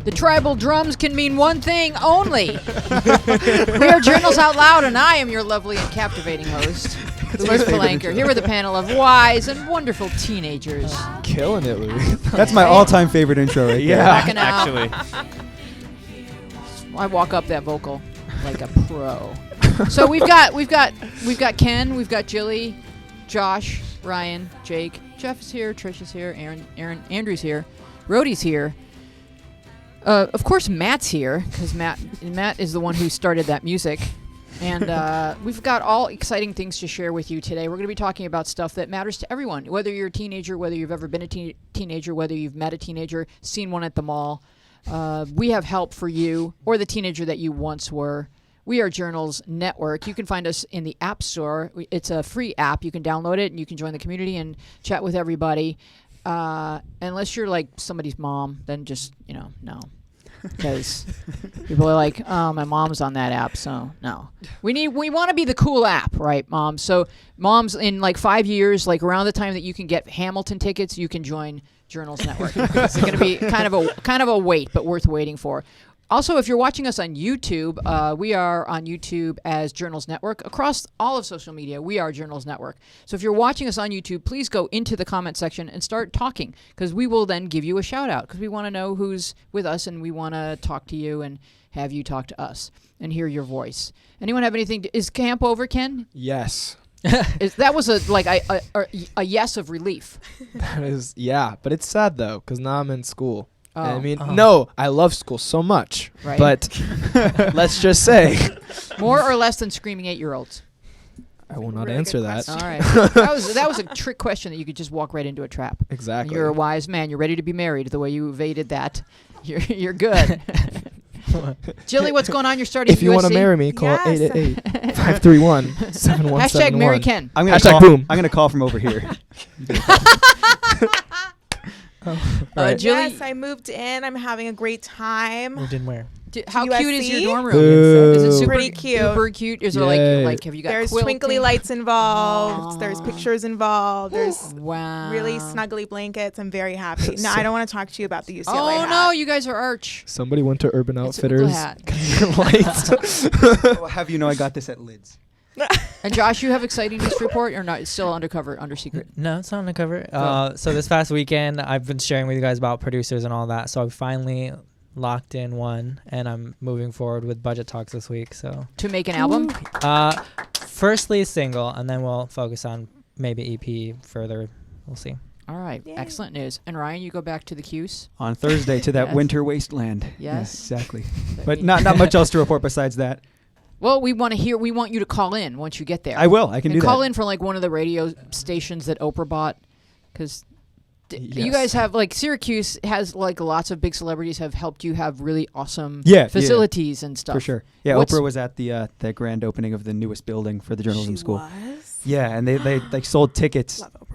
The tribal drums can mean one thing only. We are Journals Out Loud, and I am your lovely and captivating host, Louise Palanker, here with a panel of wise and wonderful teenagers. Killing it, Louis. That's my all-time favorite intro right there. Backing out. Actually. I walk up that vocal like a pro. So we've got Ken, we've got Jilly, Josh, Ryan, Jake, Jeff is here, Trish is here, Aaron, Andrew's here, Rhodey's here. Of course, Matt's here because Matt is the one who started that music, and we've got all exciting things to share with you today. We're going to be talking about stuff that matters to everyone, whether you're a teenager, whether you've ever been a teenager, whether you've met a teenager, seen one at the mall. We have help for you or the teenager that you once were. We are Journals Network. You can find us in the App Store. It's a free app. You can download it and you can join the community and chat with everybody. Unless you're like somebody's mom, then just, no. Because people are like, oh, my mom's on that app, so no. We want to be the cool app, right, Mom? So moms, in like 5 years, like around the time that you can get Hamilton tickets, you can join Journals Network. It's going to be kind of a wait, but worth waiting for. Also, if you're watching us on YouTube, we are on YouTube as Journals Network. Across all of social media, we are Journals Network. So if you're watching us on YouTube, please go into the comment section and start talking, because we will then give you a shout-out, because we want to know who's with us, and we want to talk to you and have you talk to us and hear your voice. Anyone have anything? Is camp over, Ken? Yes. That was a yes of relief. That is, yeah. But it's sad, though, because now I'm in school. Oh. I mean, no, I love school so much. Right. But let's just say. More or less than screaming 8-year-olds? I will not Really answer good that. question. All right. That was a trick question that you could just walk right into a trap. Exactly. You're a wise man. You're ready to be married. The way you evaded that, you're good. Jilly, what's going on? You're starting If you want to USC? marry me, call Yes. 888-531-7171. Hashtag marry Ken. I'm gonna Hashtag call, boom. I'm gonna call from over here. Right. Jilly, Yes, I moved in. I'm having a great time. Moved in where? how cute is your USC? dorm room? Boo. Is it super Pretty cute. Super cute? Is there Yay. like have you got There's quilting? twinkly lights involved. Aww. There's pictures involved. There's Wow. really snuggly blankets. I'm very happy. No, I don't want to talk to you about the UCLA Oh hat. no, you guys are arch. Somebody went to Urban It's a Outfitters. hat. Lights. Well, have you know I got this at Lids. And Josh, you have exciting news to report or not? It's still under secret. No, it's not undercover. So this past weekend, I've been sharing with you guys about producers and all that. So I finally locked in one, and I'm moving forward with budget talks this week. So To make an album? firstly single, and then we'll focus on maybe EP further. We'll see. All right. Yay. Excellent news. And Ryan, you go back to the Q's. On Thursday to that Yes. winter wasteland. Yes. Exactly. But not much else to report besides that. Well, we want you to call in once you get there. I will. I can and do call that. in from like one of the radio stations that Oprah bought, because you Yes. guys have like Syracuse has like lots of big celebrities have helped you have really awesome Yeah, facilities and stuff. For sure. Yeah, What's- Oprah was at the grand opening of the newest building for the journalism She school. was? Yeah, and they like sold tickets Love Oprah.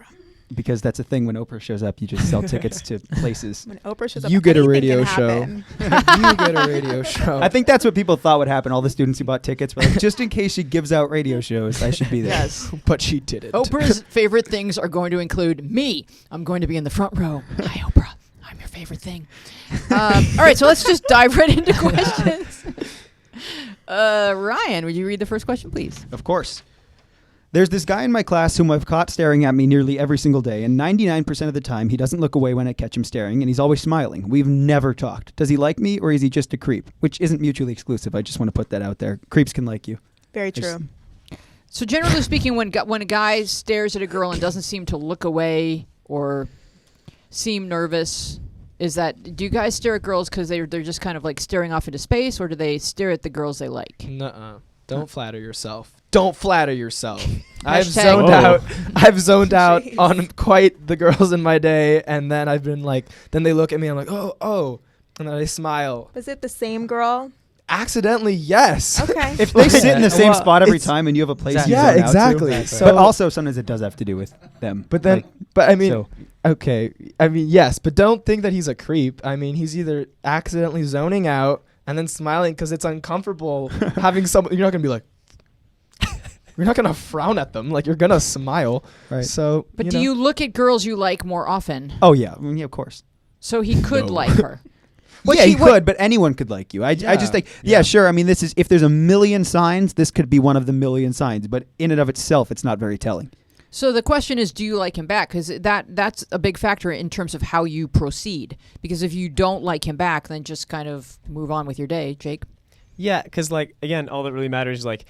because that's a thing when Oprah shows up. You just sell tickets to places. When Oprah shows up, You get a anything radio can show. happen. You get a radio show. I think that's what people thought would happen. All the students who bought tickets were like, just in case she gives out radio shows, I should be there. Yes. But she didn't. Oprah's favorite things are going to include me. I'm going to be in the front row. Hi, Oprah. I'm your favorite thing. All right, so let's just dive right into questions. Ryan, would you read the first question, please? Of course. There's this guy in my class whom I've caught staring at me nearly every single day, and 99% of the time he doesn't look away when I catch him staring, and he's always smiling. We've never talked. Does he like me, or is he just a creep? Which isn't mutually exclusive. I just want to put that out there. Creeps can like you. Very There's- true. So generally speaking, when a guy stares at a girl and doesn't seem to look away or seem nervous, do you guys stare at girls because they're just kind of like staring off into space, or do they stare at the girls they like? Nuh-uh. Don't flatter yourself. Don't flatter yourself. I've Hashtag- zoned Whoa. out. I've zoned out Jeez. on quite the girls in my day, and then I've been like, then they look at me, I'm like, oh, and then I smile. Was it the same girl? Accidentally, yes. Okay. If they sit in the same Well, spot every it's- time and you have a place Exactly. you Yeah, zone out to. exactly. So, But also sometimes it does have to do with them. but then, Like, but I mean, so- okay, I mean, yes, but don't think that he's a creep. I mean, he's either accidentally zoning out and then smiling because it's uncomfortable having someone. You're not gonna be like, you're not gonna frown at them. Like you're gonna smile. Right. So, But you do know. you look at girls you like more often? Oh, yeah. I mean, yeah, of course. So he could No. like her. But yeah, she he could, but anyone could like you. I just think, yeah, sure. I mean, this is if there's a million signs, this could be one of the million signs. But in and of itself, it's not very telling. So the question is, do you like him back? Because that's a big factor in terms of how you proceed. Because if you don't like him back, then just kind of move on with your day, Jake. Yeah, because like again, all that really matters is like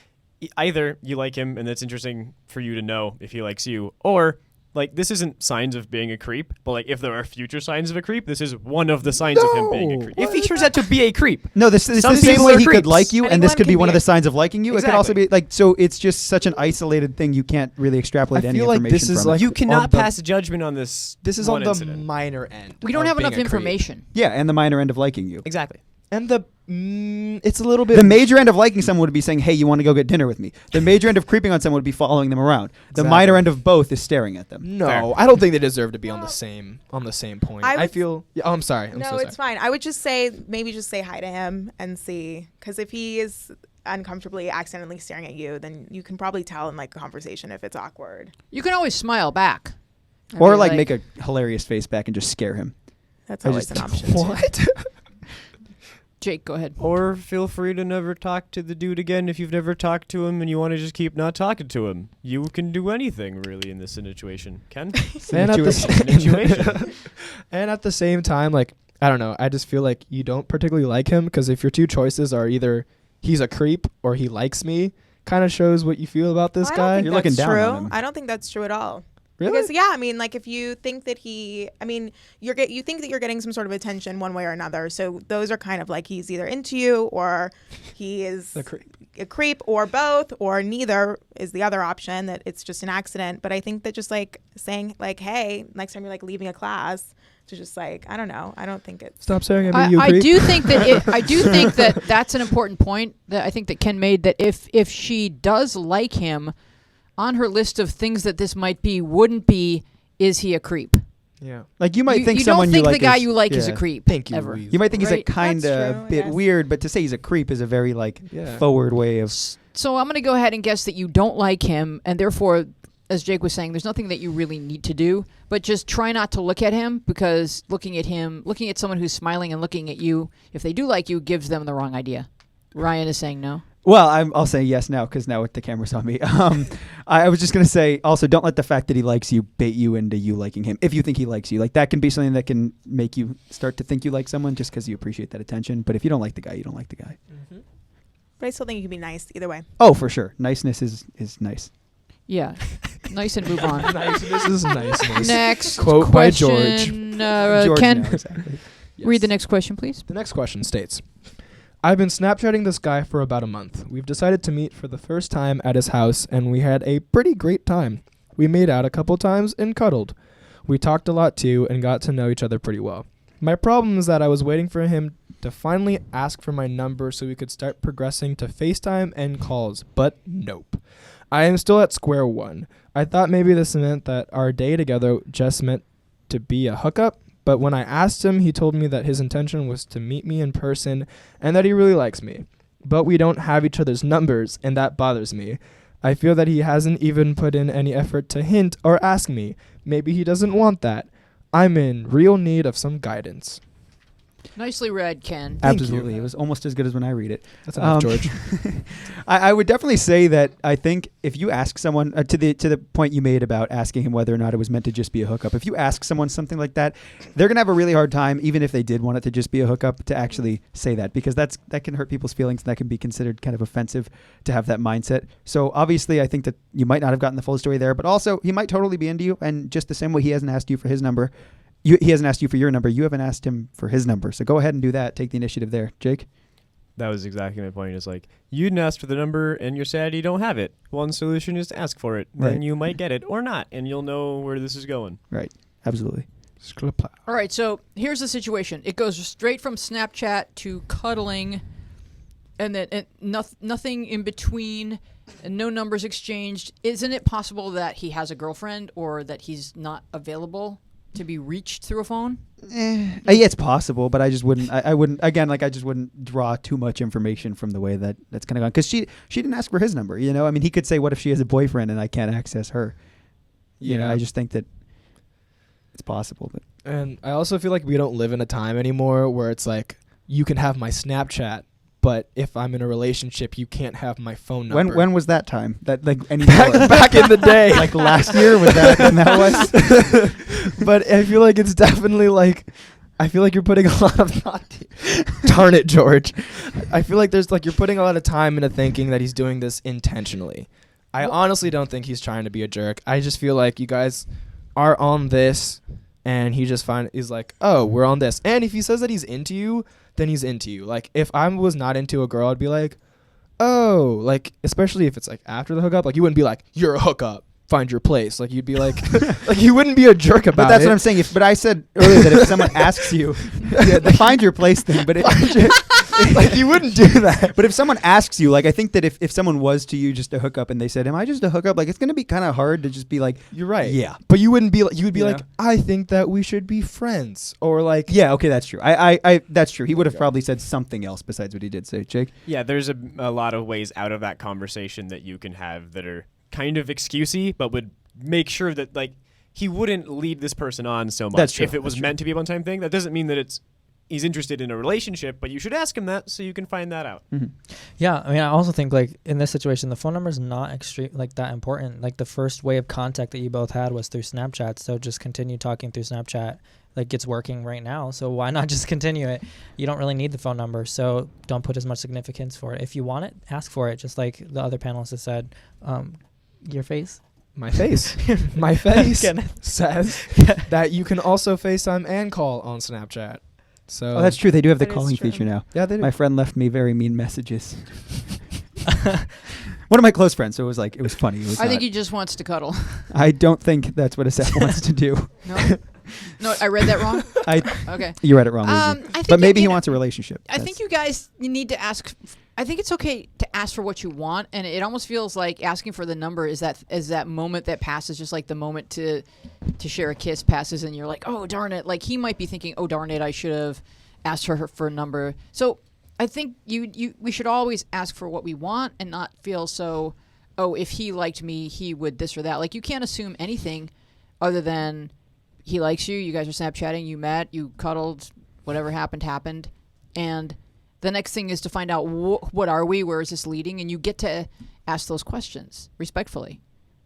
either you like him and it's interesting for you to know if he likes you, or like this isn't signs of being a creep, but like if there are future signs of a creep, this is one of the signs of him being a creep. If he turns out to be a creep, No, this is Some the same people way are he could creeps. like you, and this Anyone could be can one be of the a- signs of liking you. It could also Exactly. be like, so it's just such an isolated thing. You can't really extrapolate I any feel like information this is from like it. you cannot on the- pass judgment on this. This is one on the incident. minor end. We don't of have being enough a creep. information. Yeah, and the minor end of liking you. Exactly. And the it's a little bit. The major end of liking someone would be saying, "Hey, you want to go get dinner with me?" The major end of creeping on someone would be following them around. The Exactly. minor end of both is staring at them. No, Fair. I don't think they deserve to be on No. the same point. I I would- feel. Yeah, oh, I'm sorry. I'm no, so sorry. it's fine. I would just say maybe just say hi to him and see, because if he is uncomfortably accidentally staring at you, then you can probably tell in like a conversation if it's awkward. You can always smile back. I Or mean, like make a hilarious face back and just scare him. That's I always just- an option. too. What? Jake, go ahead. Or feel free to never talk to the dude again if you've never talked to him and you want to just keep not talking to him. You can do anything really in this situation. Ken? and, at the Situation. and at the same time, like I don't know. I just feel like you don't particularly like him because if your two choices are either he's a creep or he likes me, kind of shows what you feel about this I don't guy. think You're looking that's down true. on him. I don't think that's true at all. Really? Because yeah, I mean, like if you think that you think that you're getting some sort of attention one way or another. So those are kind of like he's either into you or he is A creep. a creep, or both, or neither is the other option, that it's just an accident. But I think that just like saying like, hey, next time you're like leaving a class, to just like, I don't know. I don't think it's Stop staring at me, you I creep. do think that I do think that that's an important point that I think that Ken made, that if she does like him, on her list of things that this might be wouldn't be, is he a creep? Yeah. Like you might think you someone don't think you like the guy is, you like is a yeah. creep. Thank you, ever. Louise. You might think he's a Right. kind That's of true, bit yes. weird, but to say he's a creep is a very like Yeah. forward way of. So I'm going to go ahead and guess that you don't like him, and therefore, as Jake was saying, there's nothing that you really need to do, but just try not to look at him, because looking at someone who's smiling and looking at you, if they do like you, gives them the wrong idea. Ryan is saying no. Well, I'll say yes now because now the camera's on me. I was just gonna say also don't let the fact that he likes you bait you into you liking him. If you think he likes you, like that can be something that can make you start to think you like someone just because you appreciate that attention. But if you don't like the guy, you don't like the guy. But I still think you can be nice either way. Oh, for sure, niceness is nice. Yeah. Nice, and move on. Nice. This is nice. Next Quote by George. question, George Ken, now, exactly. read the next question, please. The next question states, I've been Snapchatting this guy for about a month. We've decided to meet for the first time at his house, and we had a pretty great time. We made out a couple times and cuddled. We talked a lot too and got to know each other pretty well. My problem is that I was waiting for him to finally ask for my number so we could start progressing to FaceTime and calls, but nope. I am still at square one. I thought maybe this meant that our day together just meant to be a hookup, but when I asked him, he told me that his intention was to meet me in person and that he really likes me. But we don't have each other's numbers, and that bothers me. I feel that he hasn't even put in any effort to hint or ask me. Maybe he doesn't want that. I'm in real need of some guidance. Nicely read, Ken. Thank you. Absolutely, it was almost as good as when I read it. That's enough, George. I would definitely say that I think if you ask someone to the point you made about asking him whether or not it was meant to just be a hookup, if you ask someone something like that, they're gonna have a really hard time, even if they did want it to just be a hookup, to actually say that, because that can hurt people's feelings and that can be considered kind of offensive to have that mindset. So obviously, I think that you might not have gotten the full story there, but also he might totally be into you, and just the same way he hasn't asked you for his number. He hasn't asked you for your number. You haven't asked him for his number. So go ahead and do that. Take the initiative there. Jake? That was exactly my point. It's like, you didn't ask for the number and you're sad you don't have it. One solution is to ask for it. Right. Then you might get it or not, and you'll know where this is going. Right. Absolutely. All right, so here's the situation. It goes straight from Snapchat to cuddling, and then nothing in between, and no numbers exchanged. Isn't it possible that he has a girlfriend, or that he's not available to be reached through a phone? Yeah, it's possible, but I just wouldn't. I wouldn't. Again, like I just wouldn't draw too much information from the way that's kind of gone. Because she didn't ask for his number. You know, I mean, he could say, "What if she has a boyfriend and I can't access her?" You know, I just think that it's possible. But And I also feel like we don't live in a time anymore where it's like, you can have my Snapchat, but if I'm in a relationship, you can't have my phone number. When was that time? That like any back in the day, like last year was that when that was? But I feel like it's definitely like, I feel like you're putting a lot of thought. Darn it, George. I feel like there's like you're putting a lot of time into thinking that he's doing this intentionally. I honestly don't think he's trying to be a jerk. I just feel like you guys are on this, and he just is like, oh, we're on this. And if he says that he's into you, then he's into you. Like, if I was not into a girl, I'd be like, oh, like, especially if it's like after the hookup, like you wouldn't be like, you're a hookup, find your place. Like, you'd be like, like you wouldn't be a jerk about it. But that's what I'm saying. But I said earlier that if someone asks you, the find your place thing, but like you wouldn't do that. But if someone asks you, like, I think that if someone was to you just a hookup and they said, am I just a hookup? Like, it's going to be kind of hard to just be like, you're right. Yeah. But you wouldn't be like, you would be You like, know? I think that we should be friends. Or like, yeah, okay, that's true. I that's true. He would have probably said something else besides what he did say, Jake. Yeah, there's a lot of ways out of that conversation that you can have that are kind of excusey, but would make sure that like he wouldn't lead this person on so much. That's true. If it was meant to be a one-time thing, that doesn't mean that he's interested in a relationship, but you should ask him that so you can find that out. Mm-hmm. Yeah, I mean, I also think like in this situation, the phone number is not extreme like that important. Like the first way of contact that you both had was through Snapchat, so just continue talking through Snapchat. Like it's working right now, so why not just continue it? You don't really need the phone number, so don't put as much significance for it. If you want it, ask for it, just like the other panelists have said. Your face. my face, my face Kenneth. says that you can also FaceTime and call on Snapchat. So Oh, that's true. They do have the That is calling true. feature now. yeah, they do. My friend left me very mean messages. One of my close friends, so it was funny. It was I think not- he just wants to cuddle. I don't think that's what a Seth wants to do. No, I read that wrong. Okay. You read it wrong, Lizzie. I think But maybe you he know, wants a relationship. I think you guys you need to ask. I think it's okay to ask for what you want, and it almost feels like asking for the number is that moment that passes, just like the moment to share a kiss passes, and you're like, oh darn it! Like he might be thinking, oh darn it, I should have asked her for a number. So I think we should always ask for what we want and not feel so, oh, if he liked me, he would this or that. Like you can't assume anything other than he likes you. You guys are Snapchatting. You met. You cuddled. Whatever happened, and the next thing is to find out what are we, where is this leading, and you get to ask those questions respectfully,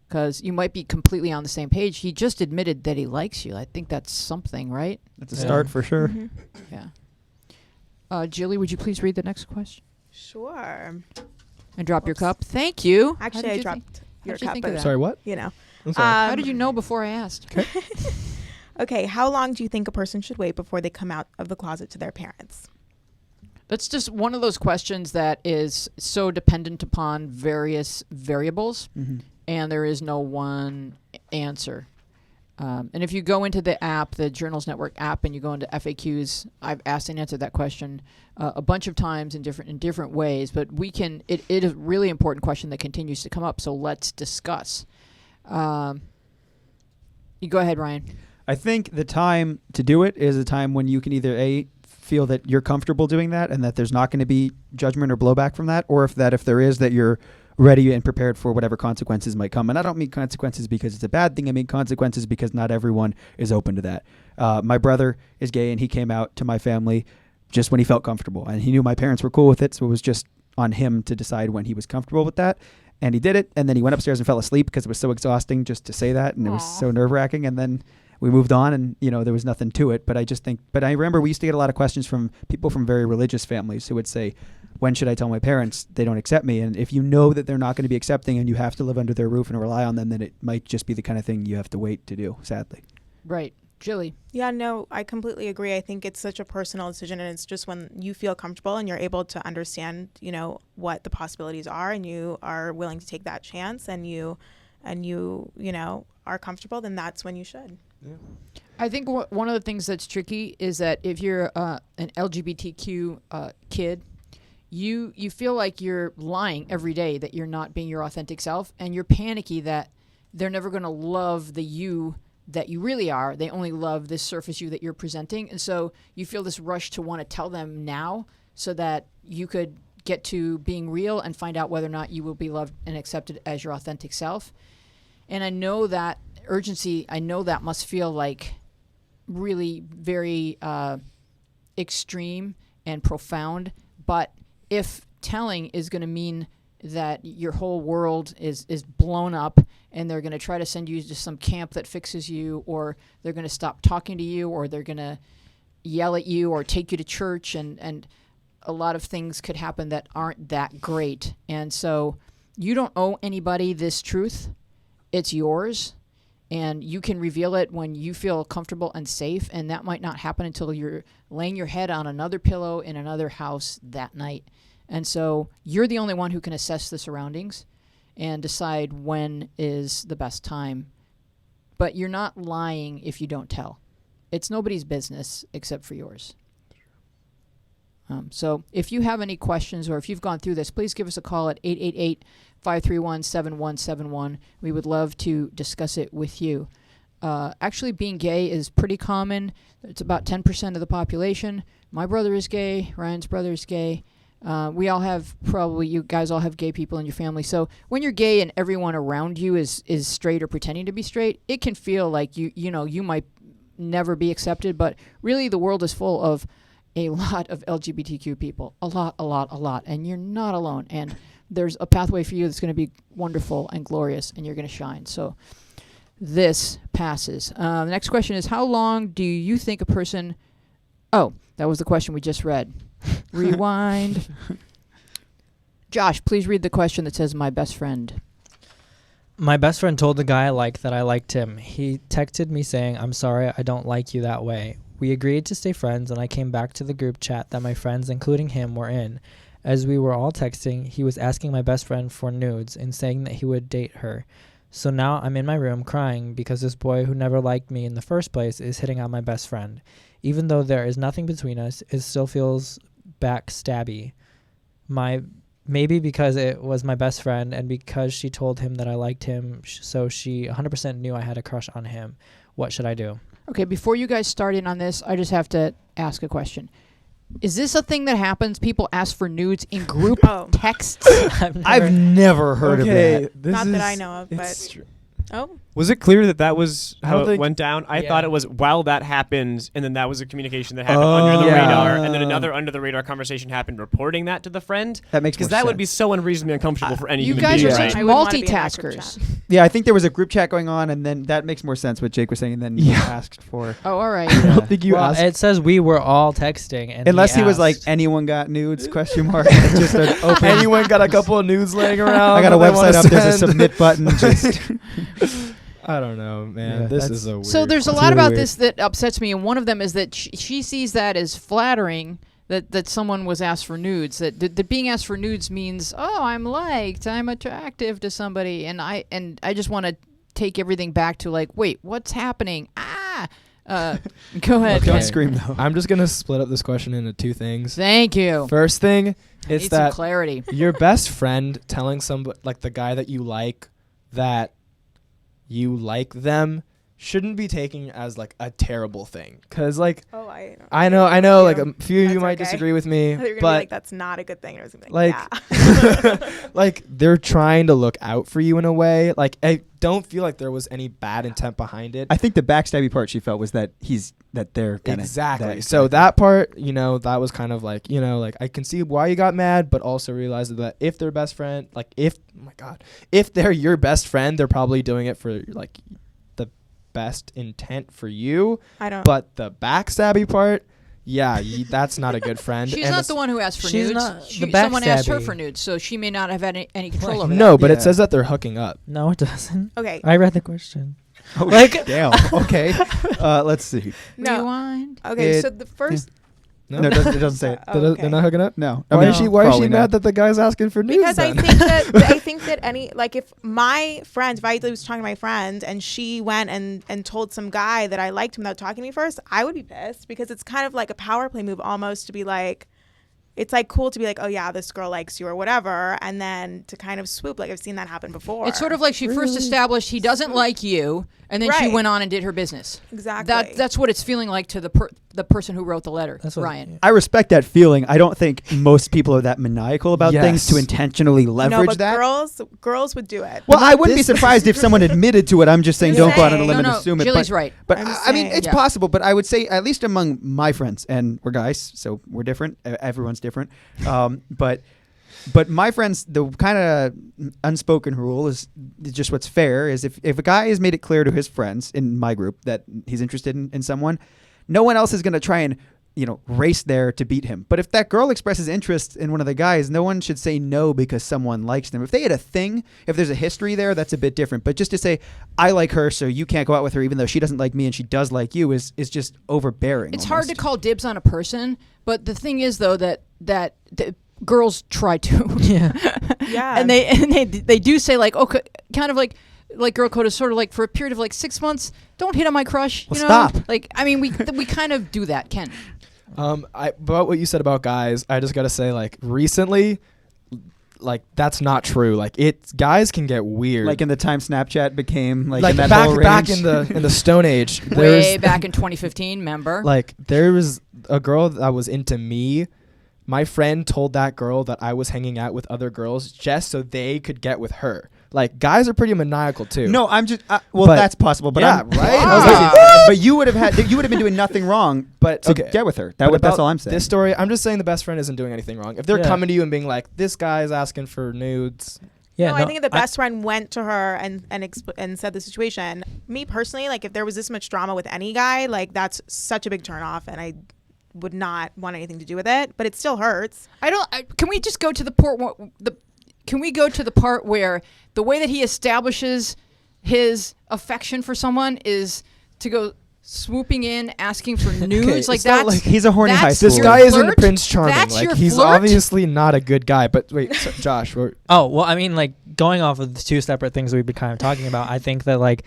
because you might be completely on the same page. He just admitted that he likes you. I think that's something, right? That's a start for sure. Mm-hmm. Yeah. Jilly, would you please read the next question Sure. and drop your cup? Thank you. How Actually, did I you dropped think- your how did you cup, think of but that? Sorry, what? you know. I'm sorry. How did you know before I asked? Okay, how long do you think a person should wait before they come out of the closet to their parents? That's just one of those questions that is so dependent upon various variables, Mm-hmm. and there is no one answer. And if you go into the app, the Journals Network app, and you go into FAQs, I've asked and answered that question a bunch of times in different ways. But it is a really important question that continues to come up. So let's discuss. You go ahead, Ryan. I think the time to do it is a time when you can either feel that you're comfortable doing that and that there's not going to be judgment or blowback from that, or if there is, that you're ready and prepared for whatever consequences might come. And I don't mean consequences because it's a bad thing. I mean consequences because not everyone is open to that. My brother is gay, and he came out to my family just when he felt comfortable, and he knew my parents were cool with it, so it was just on him to decide when he was comfortable with that. And he did it, and then he went upstairs and fell asleep because it was so exhausting just to say that, and it was so nerve-wracking. And then we moved on, and there was nothing to it. But I remember we used to get a lot of questions from people from very religious families who would say, when should I tell my parents they don't accept me? And if you know that they're not going to be accepting and you have to live under their roof and rely on them, then it might just be the kind of thing you have to wait to do, sadly. Right. Jilly. Yeah, no, I completely agree. I think it's such a personal decision, and it's just when you feel comfortable and you're able to understand, what the possibilities are, and you are willing to take that chance, and you are comfortable, then that's when you should. Yeah. I think one of the things that's tricky is that if you're an LGBTQ kid, you feel like you're lying every day, that you're not being your authentic self, and you're panicky that they're never going to love the you that you really are. They only love this surface you that you're presenting. And so you feel this rush to want to tell them now so that you could get to being real and find out whether or not you will be loved and accepted as your authentic self. And I know that urgency, I know that must feel like really very extreme and profound. But if telling is going to mean that your whole world is blown up and they're going to try to send you to some camp that fixes you, or they're going to stop talking to you, or they're going to yell at you or take you to church, and a lot of things could happen that aren't that great. And so you don't owe anybody this truth. It's yours, and you can reveal it when you feel comfortable and safe, and that might not happen until you're laying your head on another pillow in another house that night. And so you're the only one who can assess the surroundings and decide when is the best time. But you're not lying if you don't tell. It's nobody's business except for yours. So if you have any questions, or if you've gone through this, please give us a call at 888-531-7171. We would love to discuss it with you. Actually, being gay is pretty common. It's about 10% of the population. My brother is gay. Ryan's brother is gay. We all have, probably you guys all have gay people in your family. So when you're gay and everyone around you is straight or pretending to be straight, it can feel like you might never be accepted. But really, the world is full of a lot of LGBTQ people. A lot. And you're not alone. And there's a pathway for you that's going to be wonderful and glorious, and you're going to shine. So this passes. The next question is, how long do you think a person... Oh, that was the question we just read. Rewind. Josh, please read the question that says, my best friend. My best friend told the guy I liked that I liked him. He texted me saying, I'm sorry, I don't like you that way. We agreed to stay friends, and I came back to the group chat that my friends, including him, were in. As we were all texting, he was asking my best friend for nudes and saying that he would date her. So now I'm in my room crying because this boy who never liked me in the first place is hitting on my best friend. Even though there is nothing between us, it still feels backstabby. Maybe because it was my best friend and because she told him that I liked him, so she 100% knew I had a crush on him. What should I do? Okay, before you guys start in on this, I just have to ask a question. Is this a thing that happens? People ask for nudes in group texts? I've never heard of that. Not that I know of, but... Oh. Was it clear that was I how don't it think- went down? I Yeah. thought it was while that happened, and then that was a communication that happened under the yeah. radar, and then another under the radar conversation happened reporting that to the friend. That makes Because more that would be sense. so unreasonably uncomfortable for any You human guys being, are right? such I wouldn't wanna be in that group multitaskers. Yeah, I think there was a group chat going on, and then that makes more sense what Jake was saying, and then you asked for... Oh, all right. I don't think you Well, asked. it says we were all texting. And Unless he was like, asked. anyone got nudes, question mark. And just an open... Anyone got a couple of nudes laying around? I got a that they wanna website up, there's a send? submit button. Just I don't know, man. Yeah, this that's- is a weird So there's a one. lot really about weird. this that upsets me, and one of them is that she sees that as flattering, that someone was asked for nudes, that being asked for nudes means, oh, I'm liked, I'm attractive to somebody, and I just want to take everything back to like, wait, what's happening? Go ahead. Don't Okay. scream, though. I'm just gonna split up this question into two things. Thank you. First thing I is need some that clarity. your best friend telling somebody, like the guy that you like, that you like them shouldn't be taken as like a terrible thing. Cause like Oh, I know, like you. a few of you That's might okay. disagree with me, I thought you were gonna be but like, that's not a good thing. And I was gonna be like, like- yeah. like they're trying to look out for you in a way. Like I don't feel like there was any bad intent behind it. I think the backstabby part she felt was that they're kind of... Exactly. So that part, that was kind of like, like I can see why you got mad, but also realize that if they're best friend, like oh my God, if they're your best friend, they're probably doing it for like the best intent for you. I don't. But the backstabby part, yeah, that's not a good friend. She's And not the one who asked for she's nudes. not the Someone asked her backstabby. for nudes, so she may not have had any control Like, over No, that. but Yeah. it says that they're hooking up. No, it doesn't. Okay. I read the question. Oh, Like- damn. Okay. Let's see. No. Rewind. Okay. It- So the first. No, it doesn't say it. Oh, They're not hooking up? No. Why mean, is she probably mad not. that the guy's asking for nudes Because I then? think that any, like, if my friends, if I was talking to my friend and she went and told some guy that I liked him without talking to me first, I would be pissed, because it's kind of like a power play move almost to be like, it's like cool to be like, oh yeah, this girl likes you or whatever, and then to kind of swoop. Like I've seen that happen before. It's sort of like she first established he doesn't like you, and then she Right. went on and did her business. Exactly. That's what it's feeling like to the person who wrote the letter, That's what- Ryan. I respect that feeling. I don't think most people are that maniacal about things to Yes. intentionally no, leverage but that. girls would do it. Well, I wouldn't be This- surprised if someone admitted to it. I'm just saying, I'm don't go out on a saying. limb No, and assume it. Jilly's But, right. but I'm I mean, saying. it's Yeah. possible. But I would say, at least among my friends, and we're guys, so we're different. Everyone's different. But my friends, the kind of unspoken rule is just what's fair is if a guy has made it clear to his friends in my group that he's interested in someone, no one else is going to try and race there to beat him. But if that girl expresses interest in one of the guys, no one should say no because someone likes them. If they had a thing, if there's a history there, that's a bit different. But just to say, I like her, so you can't go out with her even though she doesn't like me and she does like you is just overbearing. It's hard to almost. call dibs on a person, but the thing is though that the girls try to. Yeah. Yeah. and they do say like, okay, kind of like girl code is sort of like for a period of like 6 months, don't hit on my crush. Well, you know? stop. Like, I mean, we kind of do that, Ken. About what you said about guys, I just gotta say, like, recently, like, that's not true. Like, guys can get weird. Like in the time Snapchat became like, like in that back whole back range. in the Stone Age. Way back in 2015, remember? Like, there was a girl that was into me. My friend told that girl that I was hanging out with other girls just so they could get with her. Like, guys are pretty maniacal too. No, I'm just well, But- that's possible, but yeah, I'm, right? I was Wow. but you would have been doing nothing wrong, But to okay. get with her. But That's about all I'm saying. This story, I'm just saying the best friend isn't doing anything wrong. If they're Yeah. coming to you and being like, "This guy's asking for nudes," Yeah. no, I think if the best friend went to her and said the situation. Me personally, like if there was this much drama with any guy, like that's such a big turnoff, and I would not want anything to do with it. But it still hurts. Can we just go to the Can we go to the part where the way that he establishes his affection for someone is to go swooping in, asking for nudes? like it's not that's like he's a horny high that's this schooler. your guy isn't flirt? Prince Charming. That's Like, your he's flirt? obviously not a good guy. But wait, so, Josh, Oh, well, I mean, like, going off of the two separate things we've been kind of talking about, I think that, like,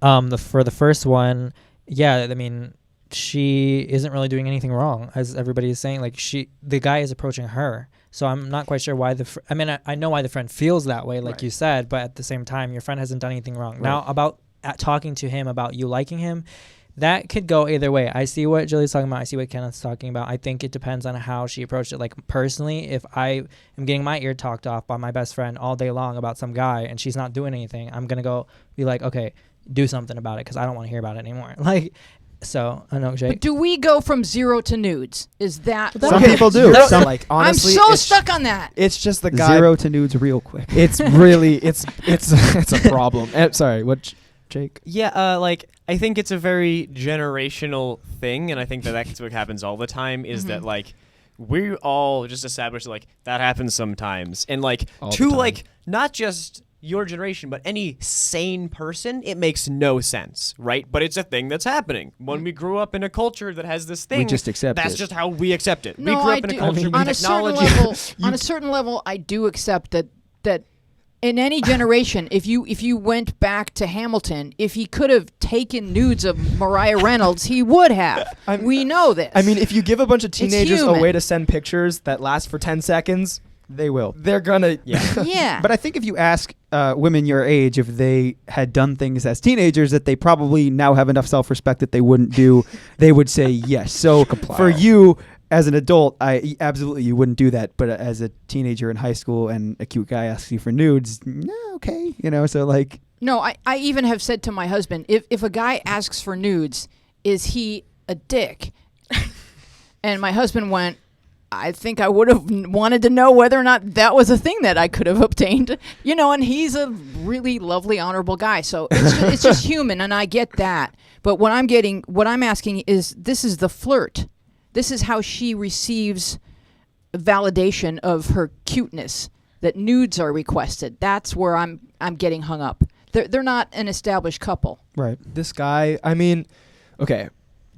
for the first one, yeah, I mean, she isn't really doing anything wrong, as everybody is saying. Like, the guy is approaching her. So I'm not quite sure why I know why the friend feels that way, like Right. you said, but at the same time, your friend hasn't done anything wrong. Right. Now, about talking to him about you liking him, that could go either way. I see what Julie's talking about. I see what Kenneth's talking about. I think it depends on how she approached it. Like, personally, if I am getting my ear talked off by my best friend all day long about some guy and she's not doing anything, I'm going to go be like, okay, do something about it because I don't want to hear about it anymore. Like, so, I know, Jake. But do we go from 0 to nudes? Is that Some what- people do. No, Some, like, honestly, I'm so it's, stuck on that. It's just the guy. 0 to nudes real quick. It's really it's it's a problem. Sorry, what, Jake? Yeah, like I think it's a very generational thing, and I think that's what happens all the time. Is that like we all just establish like that happens sometimes, and like All the to time. like not just your generation, but any sane person, it makes no sense, right? But it's a thing that's happening. When we grew up in a culture that has this thing, We just accept that's it. just how we accept it. No, we grew I up in do. a culture on with a certain technology. level, on a certain level, I do accept that in any generation, if you went back to Hamilton, if he could have taken nudes of Mariah Reynolds, he would have. We know this. I mean, if you give a bunch of teenagers a human. way to send pictures that last for 10 seconds, They will. they're gonna yeah. But I think if you ask women your age if they had done things as teenagers that they probably now have enough self-respect that they wouldn't do, they would say yes. So for you as an adult, absolutely you wouldn't do that. But as a teenager in high school and a cute guy asks you for nudes, no, okay, so like. No, I even have said to my husband, if a guy asks for nudes, is he a dick? And my husband went, I think I would have wanted to know whether or not that was a thing that I could have obtained, and he's a really lovely, honorable guy. So it's just human, and I get that. But what I'm asking is, this is the flirt. This is how she receives validation of her cuteness, that nudes are requested. That's where I'm getting hung up. They're not an established couple. Right. this guy, I mean, okay,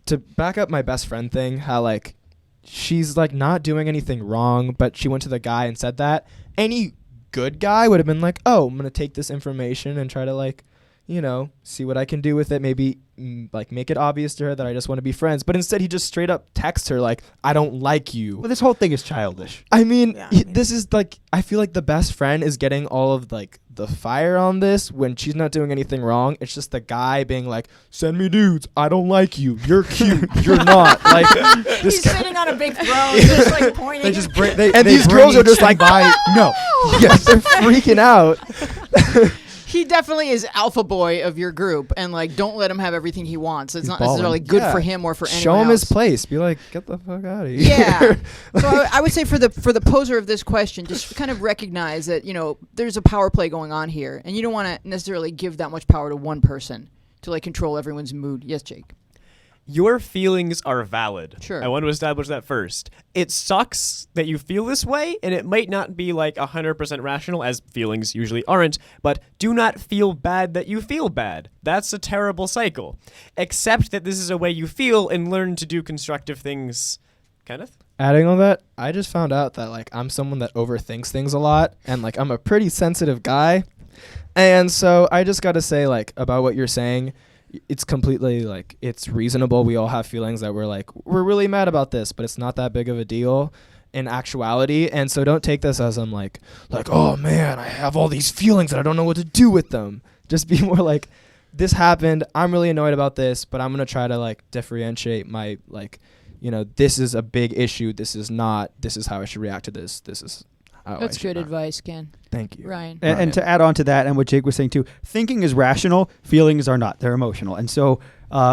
to back up my best friend thing, how like she's like not doing anything wrong, but she went to the guy and said that. Any good guy would have been like, oh, I'm gonna take this information and try to like, see what I can do with it. Maybe like make it obvious to her that I just want to be friends. But instead, he just straight up texts her like, I don't like you. Well, this whole thing is childish. I mean, Yeah, this is like, I feel like the best friend is getting all of like the fire on this when she's not doing anything wrong. It's just the guy being like, send me dudes. I don't like you. You're cute. You're not. Like, this He's guy. sitting on a big throne, just like pointing. They just at- bring, And these girls are just like, no. yes, they're freaking out. He definitely is alpha boy of your group, and like, don't let him have everything he wants. It's He's not balling. necessarily good Yeah. for him or for anyone Show him else. his place. Be like, get the fuck out of here. Yeah. So I would say for the poser of this question, just kind of recognize that there's a power play going on here, and you don't want to necessarily give that much power to one person to like control everyone's mood. Yes, Jake. Your feelings are valid. Sure. I want to establish that first. It sucks that you feel this way, and it might not be like 100% rational, as feelings usually aren't, but do not feel bad that you feel bad. That's a terrible cycle. Accept that this is a way you feel and learn to do constructive things. Kenneth? Adding on that, I just found out that like I'm someone that overthinks things a lot, and like I'm a pretty sensitive guy. And so I just got to say like about what you're saying, it's completely like it's reasonable. We all have feelings that we're really mad about this, but it's not that big of a deal in actuality. And so don't take this as I'm like, oh man, I have all these feelings and I don't know what to do with them. Just be more like, this happened. I'm really annoyed about this, but I'm going to try to like differentiate my like, this is a big issue. This is not, this is how I should react to this. This is how That's I should good not. advice, Ken. Thank you. Ryan. And to add on to that, and what Jake was saying too, thinking is rational, feelings are not. They're emotional. And so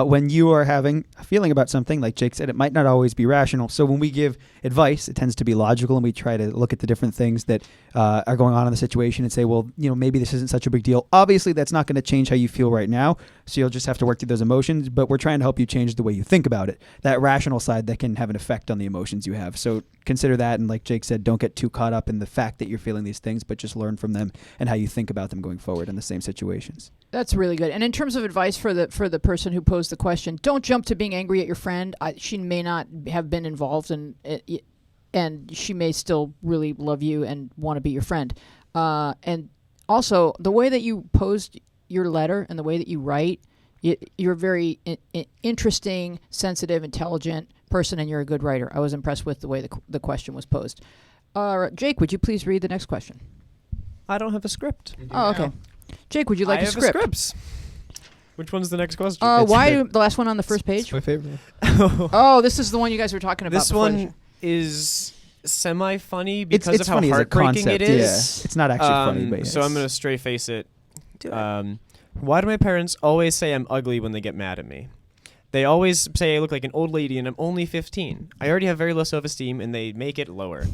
when you are having a feeling about something, like Jake said, it might not always be rational. So when we give advice, it tends to be logical, and we try to look at the different things that are going on in the situation and say, well, maybe this isn't such a big deal. Obviously, that's not going to change how you feel right now. So you'll just have to work through those emotions. But we're trying to help you change the way you think about it. That rational side that can have an effect on the emotions you have. So consider that. And like Jake said, don't get too caught up in the fact that you're feeling these things, but just learn from them and how you think about them going forward in the same situations. That's really good. And in terms of advice for the person who posed the question, don't jump to being angry at your friend. She may not have been involved, and she may still really love you and want to be your friend. And also, the way that you posed your letter and the way that you write, you're a very interesting, sensitive, intelligent person, and you're a good writer. I was impressed with the way the question was posed. Jake, would you please read the next question? I don't have a script. Oh, okay. Jake, would you like I a have script? scripts. Which one's the next question? Why the last one on the first page? It's my favorite. Oh, this is the one you guys were talking about. This before the one show. is semi-funny because It's of how funny as a heartbreaking concept, it is. yeah. It's not actually funny, but So I'm going to stray face it. Do it. Why do my parents always say I'm ugly when they get mad at me? They always say I look like an old lady and I'm only 15. I already have very low self-esteem and they make it lower.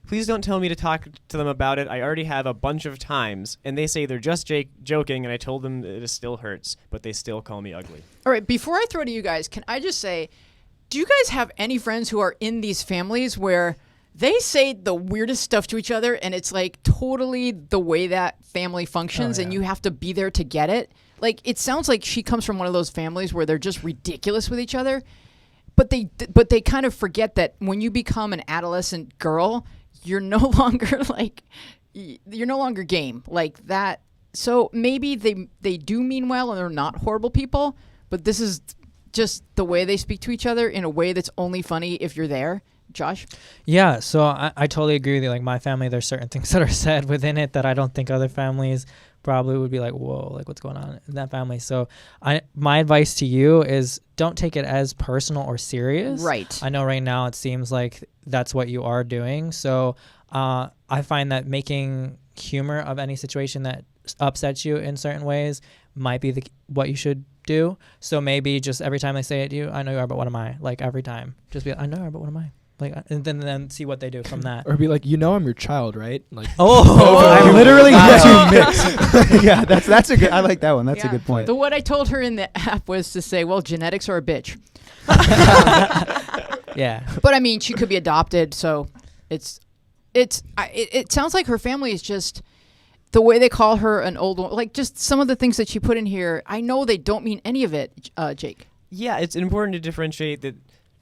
Please don't tell me to talk to them about it. I already have a bunch of times, and they say they're just joking, and I told them it still hurts, but they still call me ugly. All right, before I throw to you guys, can I just say, do you guys have any friends who are in these families where they say the weirdest stuff to each other, and it's like totally the way that family functions, and you have to be there to get it? Like, it sounds like she comes from one of those families where they're just ridiculous with each other, but they kind of forget that when you become an adolescent girl, you're no longer game like that. So maybe they do mean well and they're not horrible people, but this is just the way they speak to each other in a way that's only funny if you're there. Josh? Yeah, so I totally agree with you. Like, my family, there's certain things that are said within it that I don't think other families probably would be like, whoa, like, what's going on in that family? So my advice to you is don't take it as personal or serious. Right. I know right now it seems like that's what you are doing. So I find that making humor of any situation that upsets you in certain ways might be what you should do. So maybe just every time they say it to you, I know you are, but what am I? Like, every time. Just be like, I know you are, but what am I? Like, and then see what they do from that. Or be like, I'm your child, right? Like, I literally had to mix. Yeah, that's a good. I like that one. That's a good point. What I told her in the app was to say, well, genetics are a bitch. Yeah. But I mean, she could be adopted, so it sounds like her family is just the way they call her an old one. Like, just some of the things that she put in here. I know they don't mean any of it, Jake. Yeah, it's important to differentiate that,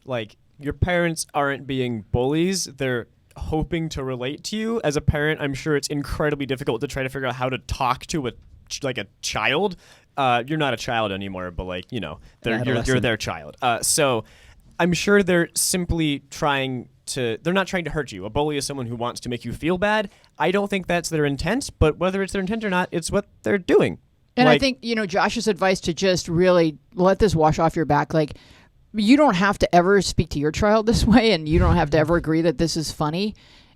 like, your parents aren't being bullies. They're hoping to relate to you. As a parent, I'm sure it's incredibly difficult to try to figure out how to talk to a like a child, you're not a child anymore. But like you're adolescent. their child. So I'm sure they're simply trying to. They're not trying to hurt you. A bully is someone who wants to make you feel bad. I don't think that's their intent. But whether it's their intent or not, it's what they're doing. And I Like- think, Josh's advice to just really let this wash off your back. Like, you don't have to ever speak to your child this way, and you don't have to ever agree that this is funny.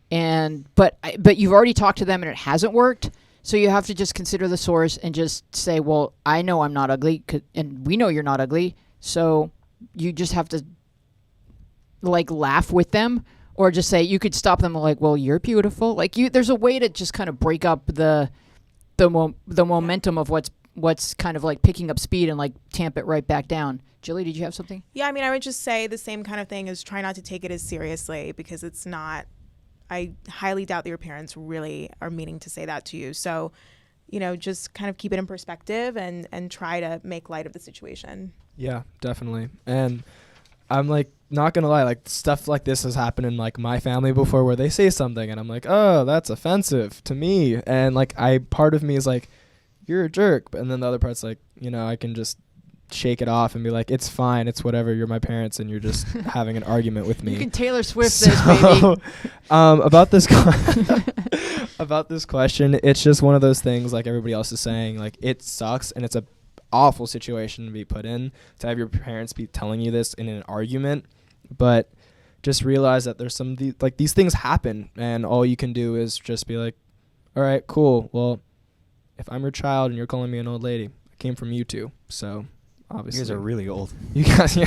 But you've already talked to them and it hasn't worked. So you have to just consider the source and just say, well, I know I'm not ugly, and we know you're not ugly. So you just have to like laugh with them, or just say, you could stop them like, well, you're beautiful. Like there's a way to just kind of break up the momentum of what's kind of like picking up speed and like tamp it right back down. Jilly, did you have something? Yeah, I mean, I would just say the same kind of thing is try not to take it as seriously, because it's not. I highly doubt that your parents really are meaning to say that to you. So, just kind of keep it in perspective and try to make light of the situation. Yeah, definitely. And I'm like not gonna lie, like stuff like this has happened in like my family before, where they say something and I'm like, oh, that's offensive to me, and like part of me is like, you're a jerk, and then the other part's like, I can just shake it off and be like, it's fine, it's whatever, you're my parents and you're just having an argument with me. You can Taylor Swift this, baby. About this about this question, it's just one of those things, like everybody else is saying, like it sucks and it's a awful situation to be put in, to have your parents be telling you this in an argument. But just realize that there's these things happen, and all you can do is just be like, all right, cool, well, if I'm your child and you're calling me an old lady, I came from you two, so obviously. You guys are really old. You guys,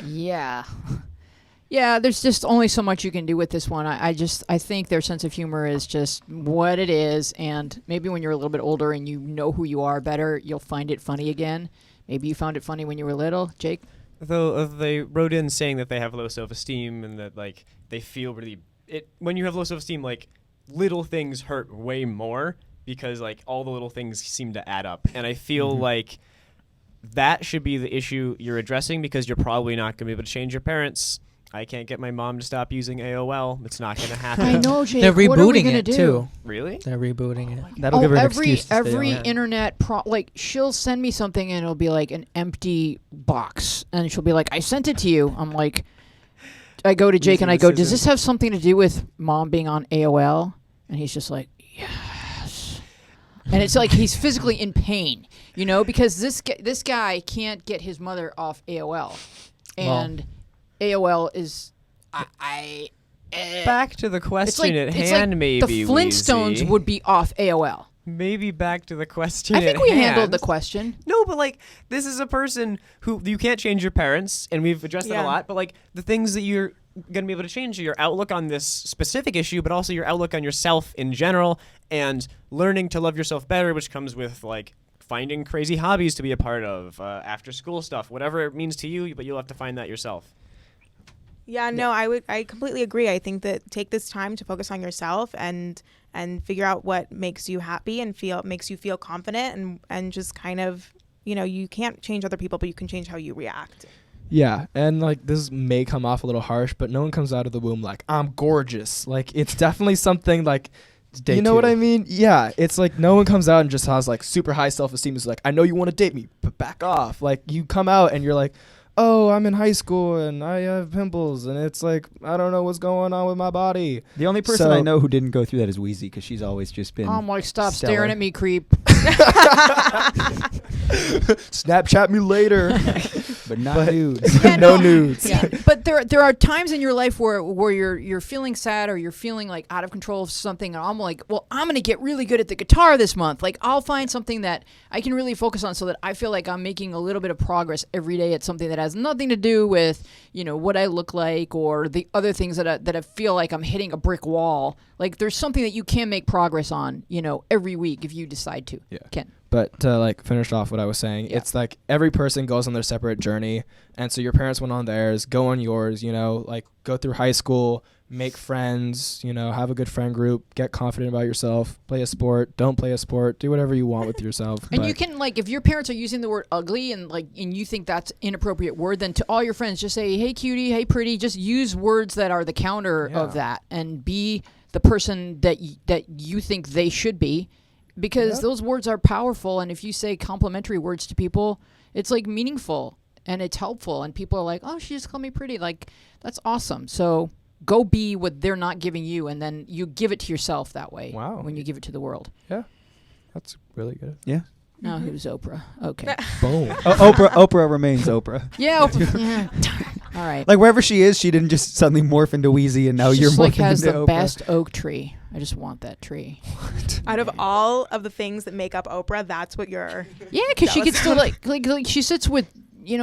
yeah. Yeah, there's just only so much you can do with this one. I think their sense of humor is just what it is, and maybe when you're a little bit older and you know who you are better, you'll find it funny again. Maybe you found it funny when you were little. Jake? Though they wrote in saying that they have low self-esteem and that like they feel really when you have low self-esteem, like little things hurt way more, because like all the little things seem to add up. And I feel like that should be the issue you're addressing, because you're probably not going to be able to change your parents. I can't get my mom to stop using AOL. It's not going to happen. I know, Jake. They're What are we rebooting gonna it do? too. Really? They're rebooting it. That'll give her an every excuse to stay every on. internet like she'll send me something and it'll be like an empty box, and she'll be like, I sent it to you. I'm like, I go to Jake and I go, does this have something to do with mom being on AOL? And he's just like, yes. And it's like he's physically in pain, because this guy can't get his mother off AOL, and AOL is Back to the question at it's hand, like maybe. the Flintstones Weezy. would be off AOL. Maybe back to the question I think at we hand. handled the question. No, but like this is a person who you can't change your parents, and we've addressed that a Yeah. lot. But like the things that you're gonna be able to change are your outlook on this specific issue, but also your outlook on yourself in general, and learning to love yourself better, which comes with like finding crazy hobbies to be a part of, after school stuff, whatever it means to you. But you'll have to find that yourself. Yeah, no, I completely agree. I think that take this time to focus on yourself and figure out what makes you happy and makes you feel confident, and just kind of, you can't change other people, but you can change how you react. Yeah, and like this may come off a little harsh, but no one comes out of the womb like, I'm gorgeous. Like it's definitely something like, Day you know two. what I mean? Yeah, it's like no one comes out and just has like super high self-esteem. It's like, I know you want to date me, but back off. Like you come out and you're like, oh, I'm in high school and I have pimples, and it's like, I don't know what's going on with my body. The only person I know who didn't go through that is Wheezy, because she's always just been. I'm like, stop stellar. staring at me, creep. Snapchat me later. but not nudes. Yeah, No nudes. Yeah, but there are times in your life where you're feeling sad, or you're feeling like out of control of something, and I'm like, well, I'm gonna get really good at the guitar this month. Like I'll find something that I can really focus on, so that I feel like I'm making a little bit of progress every day at something that has nothing to do with what I look like, or the other things that I feel like I'm hitting a brick wall. Like there's something that you can make progress on, every week if you decide to. Yeah. Ken. But to like finish off what I was saying, Yeah. it's like every person goes on their separate journey, and so your parents went on theirs, go on yours, like go through high school, make friends, have a good friend group, get confident about yourself, play a sport, don't play a sport, do whatever you want with yourself. And but you can, like, if your parents are using the word ugly and you think that's inappropriate word, then to all your friends just say, hey cutie, hey pretty, just use words that are the counter of that, and be the person that you think they should be. because Yep. those words are powerful. And if you say complimentary words to people, it's like meaningful and it's helpful. And people are like, oh, she just called me pretty. Like, that's awesome. So go be what they're not giving you. And then you give it to yourself that way. Wow. When you give it to the world. That's really good. Yeah. Now who's Oprah? Okay. Boom. Oprah remains Oprah. Yeah. Oprah. Yeah. All right. Like wherever she is, she didn't just suddenly morph into Wheezy, and now She you're just, like, morphing has into the Oprah. best oak tree. I just want that tree. Out of all of the things that make up Oprah, that's what you're. Yeah, because she Jealous. could still like she sits with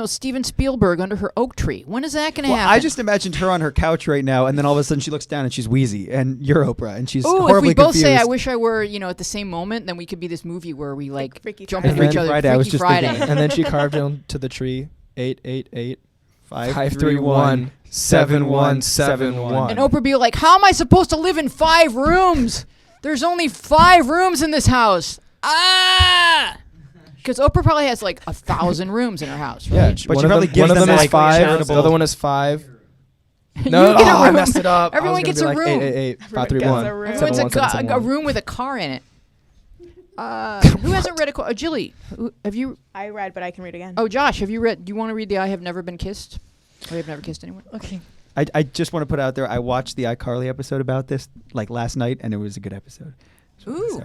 Steven Spielberg under her oak tree. When is that going to Well, happen? I just imagined her on her couch right now, and then all of a sudden she looks down and she's Wheezy, and you're Oprah, and she's Ooh, if horribly we both confused. say I wish I were at the same moment, then we could be this movie where we like Freaky jump Friday. into each Freaky other. Friday, I was Freaky just Friday. thinking And then she carved into the tree 888 531 7171. And Oprah be like, "How am I supposed to live in 5 rooms? There's only 5 rooms in this house." Because Oprah probably has like 1,000 rooms in her house, Yeah, right? But one she of probably them, gives one of them them is like 5. charitable- The other one is 5. You No, get a I room. messed it up. Everyone I was gets gonna a be room. like 888 Everyone 531. gets a room. Everyone's a 7171. room with a car in it. Who hasn't read a Jilly, have you? I read, but I can read again. Oh, Josh, have you read? Do you want to read the "I Have Never Been Kissed"? Or "I've Never Kissed Anyone"? Okay. I just want to put out there, I watched the iCarly episode about this like last night, and it was a good episode. Ooh.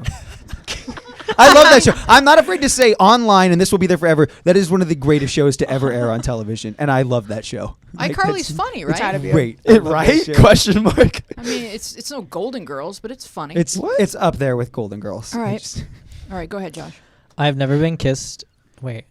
I love that show. I'm not afraid to say online, and this will be there forever, that is one of the greatest shows to ever air on television, and I love that show. Like, iCarly's it's funny, it's out right? of you. great. I love that Right? show. Question mark. I mean, it's no Golden Girls, but it's funny. It's up there with Golden Girls. All I right. just- All right, go ahead, Josh. I've never been kissed. Wait.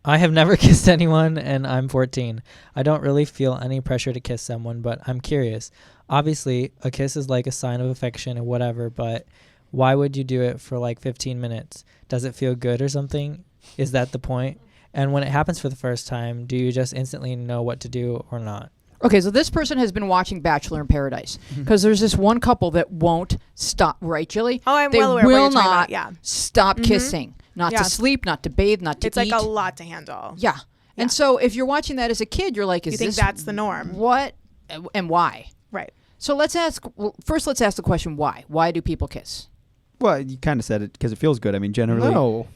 I have never kissed anyone, and I'm 14. I don't really feel any pressure to kiss someone, but I'm curious. Obviously, a kiss is like a sign of affection or whatever, but why would you do it for like 15 minutes? Does it feel good or something? Is that the point? And when it happens for the first time, do you just instantly know what to do or not? Okay, so this person has been watching Bachelor in Paradise because there's this one couple that won't stop, right, Jilly? Oh, I'm They well aware of what will you're talking not about. Yeah. stop Mhm. kissing, not Yeah. to sleep, not to bathe, not to It's eat. like a lot to handle. Yeah. And so if you're watching that as a kid, you're like, is You think this that's the norm? what and why? Right. So let's ask the question why. Why do people kiss? Well, you kind of said it because it feels good. I mean, generally. No.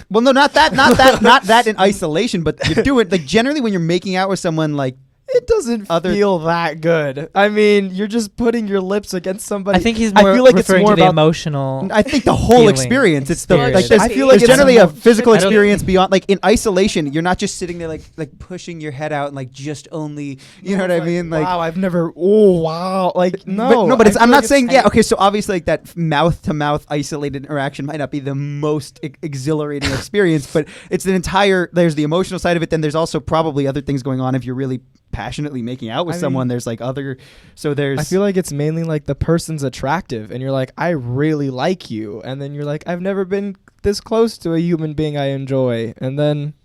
Well, no, not that, not that in isolation, but you do it like generally when you're making out with someone like It doesn't feel that good. I mean, you're just putting your lips against somebody. I think he's more I feel like it's referring more to the about emotional. I think the whole feeling experience. It's the experience. like there's, I feel there's like it's generally a more- physical I don't- experience beyond like in isolation. You're not just sitting there like pushing your head out and like just only you know what I mean like. wow, I've never. Oh wow, like no, but it's, I I'm feel not like saying it's- yeah. Okay, so obviously like that mouth to mouth isolated interaction might not be the most exhilarating experience, but it's an entire. There's the emotional side of it. Then there's also probably other things going on if you're really passionately making out with I mean, someone. There's like other. So there's. I feel like it's mainly like the person's attractive, and you're like, I really like you, and then you're like, I've never been this close to a human being I enjoy, and then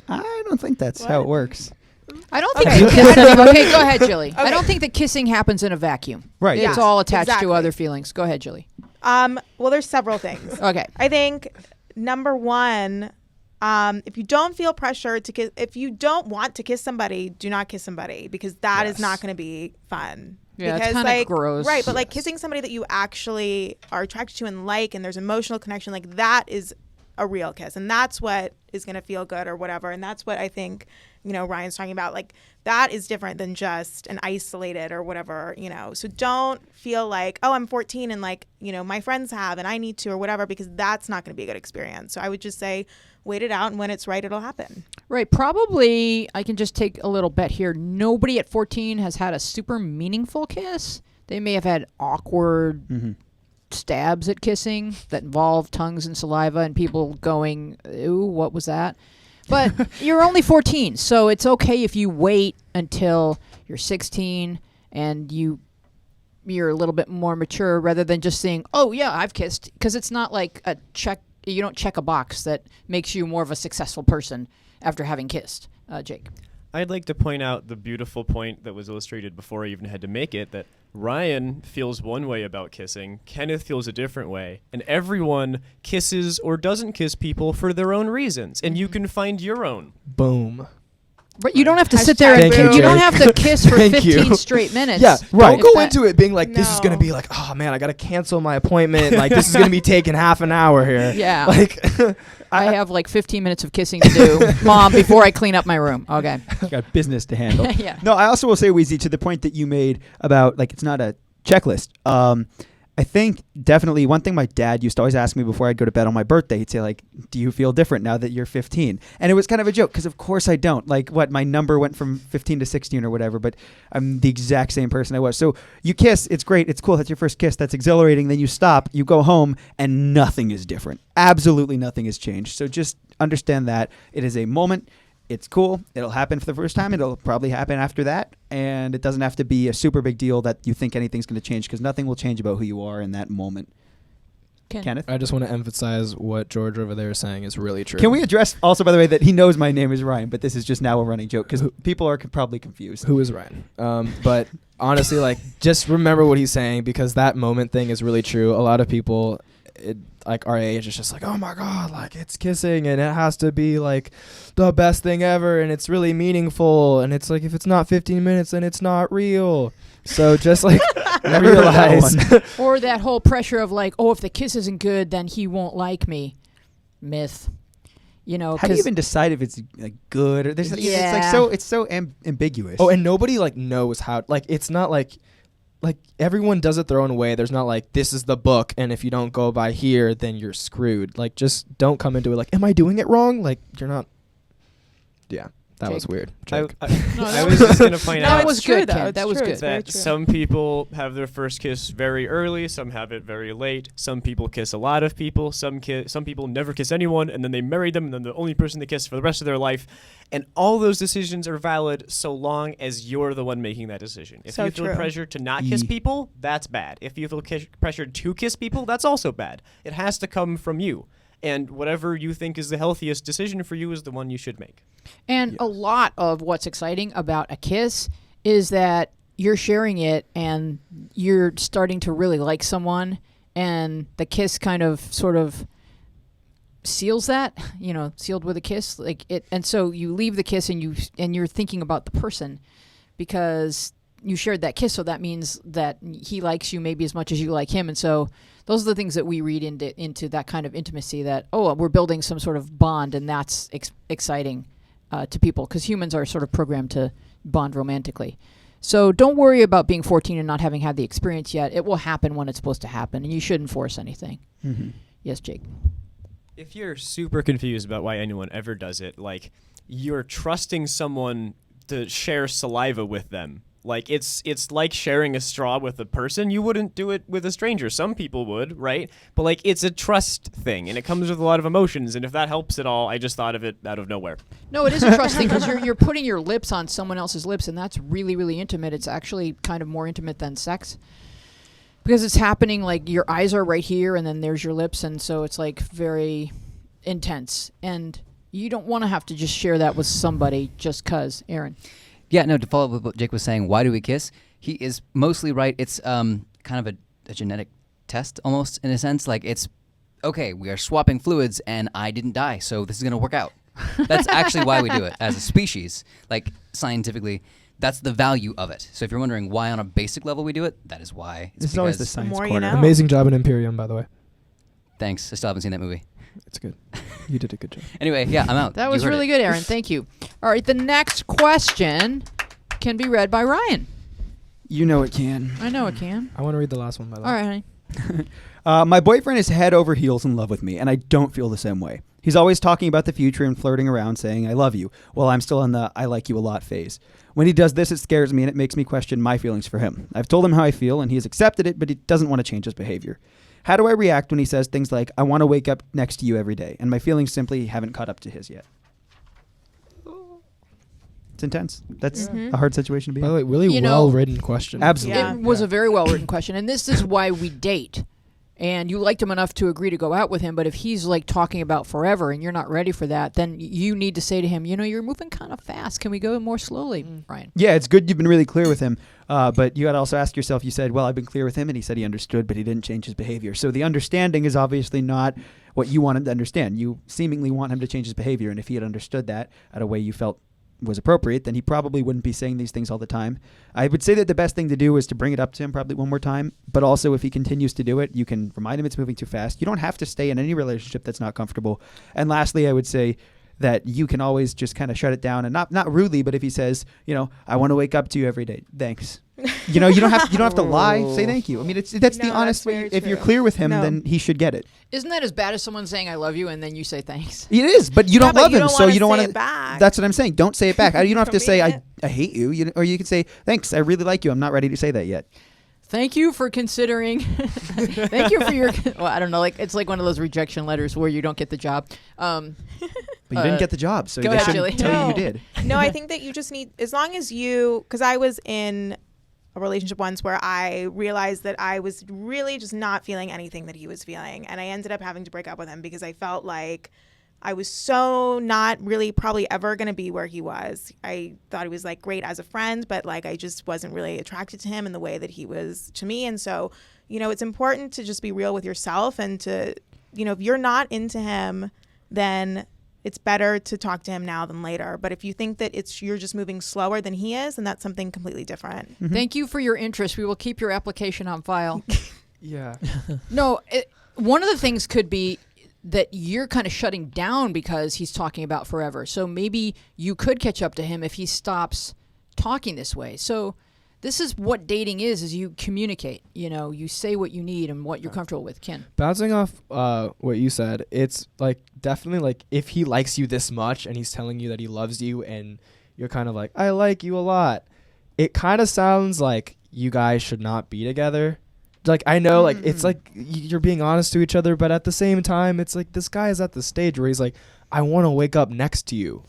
I don't think that's how it works. I don't think. Okay. Okay, go ahead, Jilly. I Okay. don't think that kissing happens in a vacuum. Right. It's Yeah, all attached exactly. to other feelings. Go ahead, Jilly. Well, there's several things. Okay. I think number one, if you don't feel pressure to kiss, if you don't want to kiss somebody, do not kiss somebody because that is Yes. not going to be fun. Yeah, it's because kinda like gross. right? But like Yes. kissing somebody that you actually are attracted to and like, and there's emotional connection, like that is a real kiss, and that's what is going to feel good or whatever. And that's what I think Ryan's talking about. Like that is different than just an isolated or whatever. So don't feel like, oh, I'm 14 and like my friends have and I need to or whatever, because that's not going to be a good experience. So I would just say wait it out, and when it's right, it'll happen. Right. Probably, I can just take a little bet here. Nobody at 14 has had a super meaningful kiss. They may have had awkward stabs at kissing that involve tongues and saliva and people going, ooh, what was that? But you're only 14, so it's okay if you wait until you're 16 and you're a little bit more mature rather than just saying, oh, yeah, I've kissed. Because it's not like a check. You don't check a box that makes you more of a successful person after having kissed. Jake. I'd like to point out the beautiful point that was illustrated before I even had to make it, that Ryan feels one way about kissing, Kenneth feels a different way, and everyone kisses or doesn't kiss people for their own reasons, and you can find your own. boom. But you don't have to sit Hashtag there and Thank you, you don't Jake. have to kiss for Thank 15 you. straight minutes. Yeah, Right. don't go If that- into it being like, this is going to No. be like, oh man, I got to cancel my appointment. Like, this is going to be taking half an hour here. Yeah. Like, I have like 15 minutes of kissing to do, Mom, before I clean up my room. Okay. Got business to handle. Yeah. No, I also will say, Weezy, to the point that you made about like it's not a checklist. I think definitely one thing my dad used to always ask me before I'd go to bed on my birthday, he'd say like, do you feel different now that you're 15? And it was kind of a joke because of course I don't. Like what, my number went from 15 to 16 or whatever, but I'm the exact same person I was. So you kiss, it's great, it's cool, that's your first kiss, that's exhilarating, then you stop, you go home, and nothing is different. Absolutely nothing has changed. So just understand that it is a moment. It's cool. It'll happen for the first time. It'll probably happen after that. And it doesn't have to be a super big deal that you think anything's going to change because nothing will change about who you are in that moment. Kenneth? I just want to emphasize what George over there is saying is really true. Can we address also, by the way, that he knows my name is Ryan, but this is just now a running joke because people are probably confused. Who is Ryan? But honestly, like, just remember what he's saying because that moment thing is really true. A lot of people, like our age, is just like, oh my God, like it's kissing and it has to be like the best thing ever and it's really meaningful. And it's like, if it's not 15 minutes, then it's not real. So just like realize. Or that whole pressure of like, oh, if the kiss isn't good, then he won't like me. Myth. You know, How do you 'cause- even decide if it's like good or there's Yeah. it's so ambiguous. Oh, and nobody like knows how, like, it's not like everyone does it their own way. There's not like, this is the book and if you don't go by here, then you're screwed. Like, just don't come into it like, am I doing it wrong? Like, you're not. Yeah, that was Jake. weird. I, Jake. I was just going to point That out was it's true, good, though. Ken. It's That was true. good. It's very that true. some people have their first kiss very early, some have it very late, some people kiss a lot of people, some people never kiss anyone, and then they marry them, and then the only person they kiss for the rest of their life. And all those decisions are valid so long as you're the one making that decision. If So you feel true. pressure to not kiss people, that's bad. If you feel pressured to kiss people, that's also bad. It has to come from you. And whatever you think is the healthiest decision for you is the one you should make. And a lot of what's exciting about a kiss is that you're sharing it and you're starting to really like someone, and the kiss kind of sort of seals that, you know, sealed with a kiss, like it. And so you leave the kiss and you're thinking about the person because you shared that kiss, so that means that he likes you maybe as much as you like him. And so those are the things that we read into that kind of intimacy, that, oh, we're building some sort of bond, and that's exciting to people because humans are sort of programmed to bond romantically. So don't worry about being 14 and not having had the experience yet. It will happen when it's supposed to happen, and you shouldn't force anything. Mm-hmm. Yes, Jake. If you're super confused about why anyone ever does it, like, you're trusting someone to share saliva with them. Like, it's like sharing a straw with a person. You wouldn't do it with a stranger. Some people would, right? But, like, it's a trust thing, and it comes with a lot of emotions. And if that helps at all, I just thought of it out of nowhere. No, it is a trust thing because you're putting your lips on someone else's lips, and that's really, really intimate. It's actually kind of more intimate than sex because it's happening, like, your eyes are right here, and then there's your lips, and so it's, like, very intense. And you don't want to have to just share that with somebody just because. Aaron. Yeah, no, to follow up with what Jake was saying, why do we kiss? He is mostly right. It's kind of a genetic test almost, in a sense. Like, it's, okay, we are swapping fluids and I didn't die, so this is going to work out. That's actually why we do it as a species. Like, scientifically, that's the value of it. So if you're wondering why on a basic level we do it, that is why. It's This is always the because- science more you corner. know. Amazing job in Imperium, by the way. Thanks. I still haven't seen that movie. It's good. You did a good job. Anyway, yeah, I'm out. That You was heard really it. good, Aaron. Thank you. All right, the next question can be read by Ryan. You know it can. I know it can. I want to read the last one, by the way. All right, honey. My boyfriend is head over heels in love with me, and I don't feel the same way. He's always talking about the future and flirting around, saying, I love you, while I'm still in the I like you a lot phase. When he does this, it scares me, and it makes me question my feelings for him. I've told him how I feel, and he has accepted it, but he doesn't want to change his behavior. How do I react when he says things like, I want to wake up next to you every day, and my feelings simply haven't caught up to his yet? It's intense. That's Mhm. a hard situation to be By the in. way, really You know- well-written question. Absolutely. Yeah. It was a very well-written question, and this is why we date. And you liked him enough to agree to go out with him, but if he's like talking about forever and you're not ready for that, then you need to say to him, you know, you're moving kind of fast. Can we go more slowly, Ryan? Yeah, it's good you've been really clear with him, but you got to also ask yourself, you said, well, I've been clear with him, and he said he understood, but he didn't change his behavior. So the understanding is obviously not what you want him to understand. You seemingly want him to change his behavior, and if he had understood that at a way you felt was appropriate, then he probably wouldn't be saying these things all the time. I would say that the best thing to do is to bring it up to him probably one more time. But also, if he continues to do it, you can remind him it's moving too fast. You don't have to stay in any relationship that's not comfortable. And lastly, I would say that you can always just kind of shut it down, and not rudely, but if he says, I want to wake up to you every day, thanks. You don't have to lie. Say thank you. I mean, that's the honest way. If you're clear with him, then he should get it. Isn't that as bad as someone saying I love you and then you say thanks? It is, but you don't love him, so you don't want to. Back. That's what I'm saying. Don't say it back. You don't have to say mean I hate you, or you can say thanks. I really like you. I'm not ready to say that yet. Thank you for considering. Thank you for your. Well, I don't know. It's like one of those rejection letters where you don't get the job. But you didn't get the job, so go they ahead, shouldn't Julie. tell you did. No, I think that you just need, as long as you, because I was in a relationship once where I realized that I was really just not feeling anything that he was feeling. And I ended up having to break up with him because I felt like I was so not really probably ever going to be where he was. I thought he was like great as a friend, but like I just wasn't really attracted to him in the way that he was to me. And so, it's important to just be real with yourself and to, if you're not into him, then it's better to talk to him now than later. But if you think that you're just moving slower than he is, then that's something completely different. Mm-hmm. Thank you for your interest. We will keep your application on file. Yeah. No, one of the things could be that you're kind of shutting down because he's talking about forever. So maybe you could catch up to him if he stops talking this way. So this is what dating is you communicate. You say what you need and what you're comfortable with. Ken. Bouncing off what you said, it's like definitely like if he likes you this much and he's telling you that he loves you and you're kind of like, I like you a lot, it kind of sounds like you guys should not be together. Like, I know, like, it's like you're being honest to each other, but at the same time, it's like this guy is at the stage where he's like, I want to wake up next to you.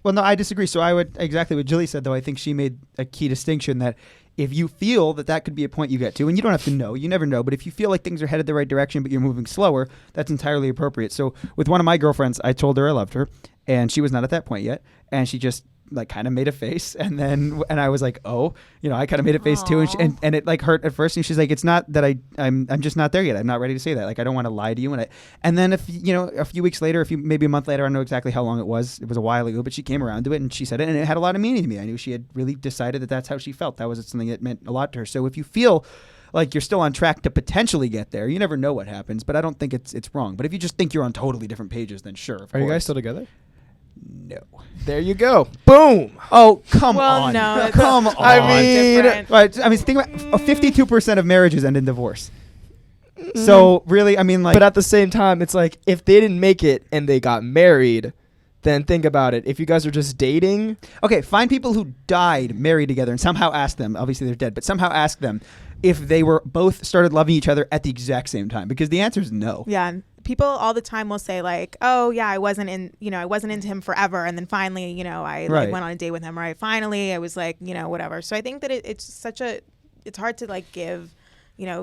Well, no, I disagree. So I would exactly what Jilly said, though. I think she made a key distinction that if you feel that could be a point you get to, and you don't have to know, you never know, but if you feel like things are headed the right direction, but you're moving slower, that's entirely appropriate. So with one of my girlfriends, I told her I loved her, and she was not at that point yet, and she just like kind of made a face, and I was like, oh, I kind of made a face too, and it like hurt at first, and she's like, it's not that I'm just not there yet. I'm not ready to say that. Like, I don't want to lie to you, and then if a few weeks later, maybe a month later, I don't know exactly how long it was a while ago, but she came around to it and she said it, and it had a lot of meaning to me. I knew she had really decided that that's how she felt. That was something that meant a lot to her. So if you feel like you're still on track to potentially get there, you never know what happens, but I don't think it's wrong. But if you just think you're on totally different pages, then sure. Are you guys still together? No. There you go. Boom. Oh, come Well, on. no, it's Come on. I mean, different. Right. I mean, think about 52% of marriages end in divorce. So really, I mean, like, but at the same time, it's like if they didn't make it and they got married, then think about it. If you guys are just dating, okay, find people who died married together and somehow ask them. Obviously, they're dead, but somehow ask them if they were both started loving each other at the exact same time, because the answer is no. Yeah. People all the time will say like, oh yeah, I wasn't into him forever. And then finally, I like, went on a date with him, or I was like, whatever. So I think that it's hard to like give,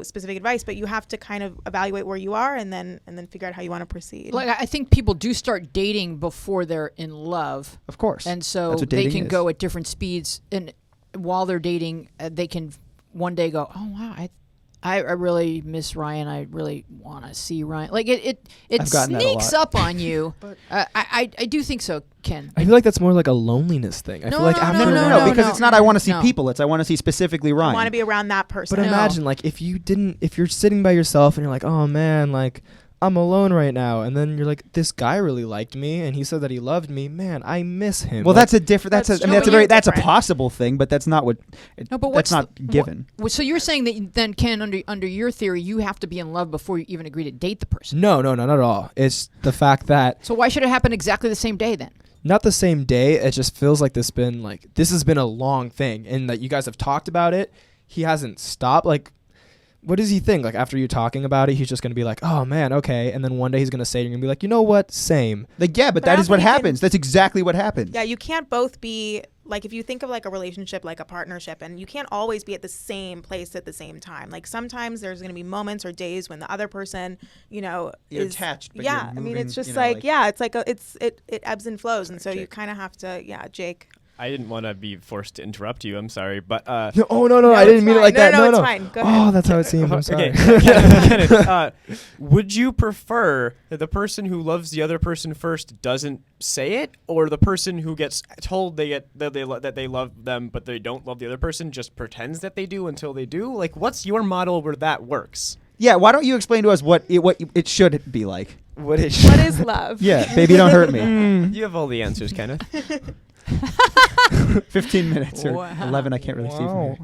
specific advice, but you have to kind of evaluate where you are and then figure out how you want to proceed. Like, I think people do start dating before they're in love. Of course. And so That's what they dating can is. go at different speeds. And while they're dating, they can one day go, oh, wow, I really miss Ryan. I really want to see Ryan. Like it I've gotten that a sneaks lot. up on you. I do think so, Ken. I feel like that's more like a loneliness thing. I No, feel like no, after no, a no, No, while- because it's not I want to see No. people. It's I want to see specifically I Ryan. want to be around that person. But No. imagine like if you're sitting by yourself and you're like, oh man, like I'm alone right now, and then you're like, this guy really liked me and he said that he loved me. Man, I miss him. Well, Like, that's a different. That's That's a. I true, mean, that's a but very. you're That's a different. possible thing, but that's not what. No, but that's not given. So you're saying that then, Ken, under your theory, you have to be in love before you even agree to date the person. no, not at all. It's the fact that So why should it happen exactly the same day then? not the same day. It just feels like this has been a long thing, and that you guys have talked about it. He hasn't stopped. Like, what does he think? Like, after you talking about it, he's just gonna be like, oh man, okay, and then one day he's gonna say, you're gonna be like, you know what, same. Like, yeah, but But I that is don't what think you can- happens. That's exactly what happens. Yeah, you can't both be like, if you think of like a relationship, like a partnership, and you can't always be at the same place at the same time. Like sometimes there's going to be moments or days when the other person, You're is attached, but yeah, you're I mean, moving, it's just you know, like, like- yeah, it's like it ebbs and flows, and so you Jake. kind of have to, yeah, Jake. I didn't want to be forced to interrupt you. I'm sorry, but no, I didn't mean it like that. No, No, it's fine. Go ahead. Oh, that's how it seemed. I'm sorry. Okay, Kenneth, would you prefer that the person who loves the other person first doesn't say it, or the person who gets told that they love them but they don't love the other person just pretends that they do until they do? Like, what's your model where that works? Yeah, why don't you explain to us what it should be like? What is love? Yeah, baby, don't hurt me. You have all the answers, Kenneth. 15 minutes or Wow. 11, I can't really see from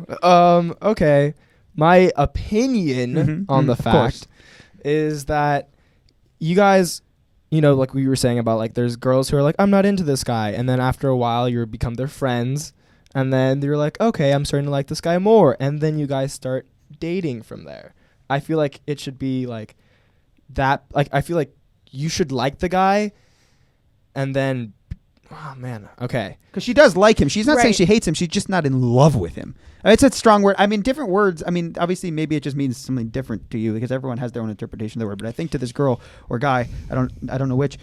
here. Okay. My opinion on the of course. fact is that you guys, like we were saying about like there's girls who are like, I'm not into this guy, and then after a while you become their friends, and then you're like, okay, I'm starting to like this guy more, and then you guys start dating from there. I feel like it should be like that. Like I feel like you should like the guy, and then, oh man, okay. Because she does like him. She's not saying Right. she hates him. She's just not in love with him. It's a strong word. I mean, different words. I mean, obviously, maybe it just means something different to you because everyone has their own interpretation of the word. But I think to this girl or guy, I don't know which,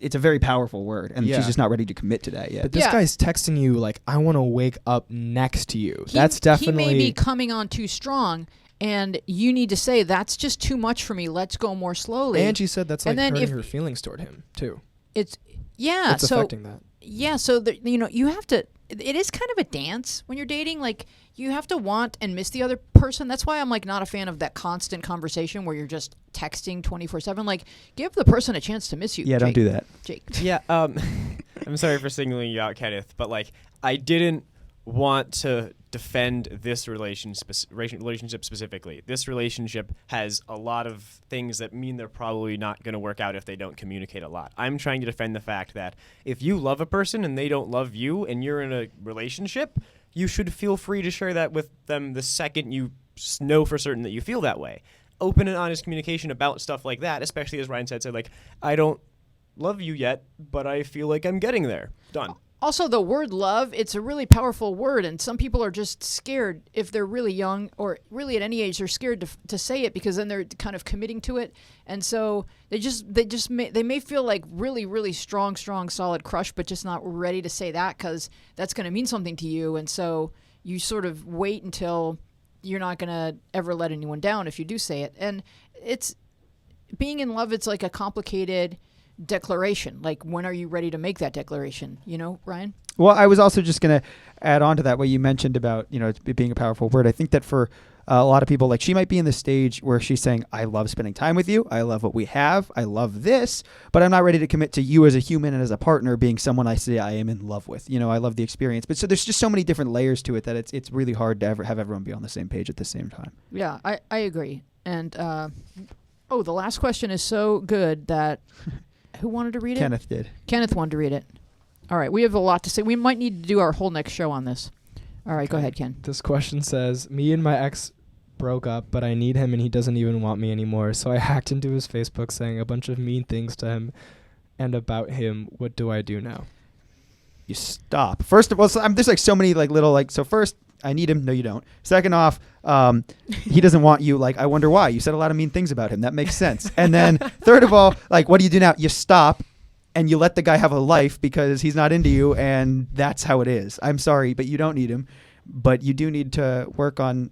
it's a very powerful word, and Yeah. she's just not ready to commit to that yet. But this Yeah. guy's texting you like, I want to wake up next to you. He- That's definitely. He may be coming on too strong, and you need to say, that's just too much for me. Let's go more slowly. And she said that's like And then hurting if- her feelings toward him too. It's It's affecting that. Yeah, so you have to. It is kind of a dance when you're dating. Like you have to want and miss the other person. That's why I'm like not a fan of that constant conversation where you're just texting 24/7. Like give the person a chance to miss you. Yeah, don't Jake. do that. Jake. Yeah, I'm sorry for singling you out, Kenneth, but like I didn't want to defend this relationship specifically. This relationship has a lot of things that mean they're probably not going to work out if they don't communicate a lot. I'm trying to defend the fact that if you love a person and they don't love you and you're in a relationship, you should feel free to share that with them the second you know for certain that you feel that way. Open and honest communication about stuff like that, especially as Ryan said like, I don't love you yet, but I feel like I'm getting there. Done. Also, the word love, it's a really powerful word, and some people are just scared if they're really young or really at any age, they're scared to say it because then they're kind of committing to it. And so they may feel like really, really strong, solid crush, but just not ready to say that because that's going to mean something to you. And so you sort of wait until you're not going to ever let anyone down if you do say it. And it's being in love, it's like a complicated declaration. Like, when are you ready to make that declaration? Ryan? Well, I was also just going to add on to that what you mentioned about, it being a powerful word. I think that for a lot of people, like she might be in the stage where she's saying, I love spending time with you. I love what we have. I love this, but I'm not ready to commit to you as a human and as a partner being someone I say I am in love with. I love the experience. But so there's just so many different layers to it that it's really hard to ever have everyone be on the same page at the same time. Yeah, I agree. And, the last question is so good that who wanted to read it? Kenneth did. Kenneth wanted to read it. All right, we have a lot to say. We might need to do our whole next show on this. All right, go ahead, Ken. This question says, me and my ex broke up, but I need him and he doesn't even want me anymore. So I hacked into his Facebook saying a bunch of mean things to him and about him. What do I do now? You stop. First of all, there's like so many like little like, so first, I need him. No, you don't. Second off, he doesn't want you. Like, I wonder why. You said a lot of mean things about him. That makes sense. And then third of all, like, what do you do now? You stop and you let the guy have a life because he's not into you, and that's how it is. I'm sorry, but you don't need him. But you do need to work on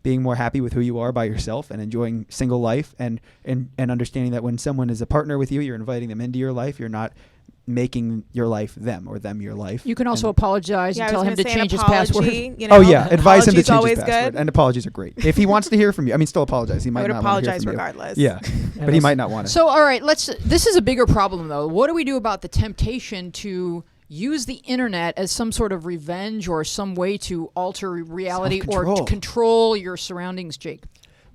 being more happy with who you are by yourself and enjoying single life and understanding that when someone is a partner with you, you're inviting them into your life. You're not making your life them or them your life. You can also apologize and tell him to change his password. Oh yeah, advise him to Apology's change always his password. good. And apologies are great. If he wants to hear from you, I mean, still apologize. He I might would not want to hear apologize from regardless. you. Yeah, but he might not want to. So, all right, this is a bigger problem, though. What do we do about the temptation to use the internet as some sort of revenge or some way to alter reality or Self-control. to control your surroundings, Jake?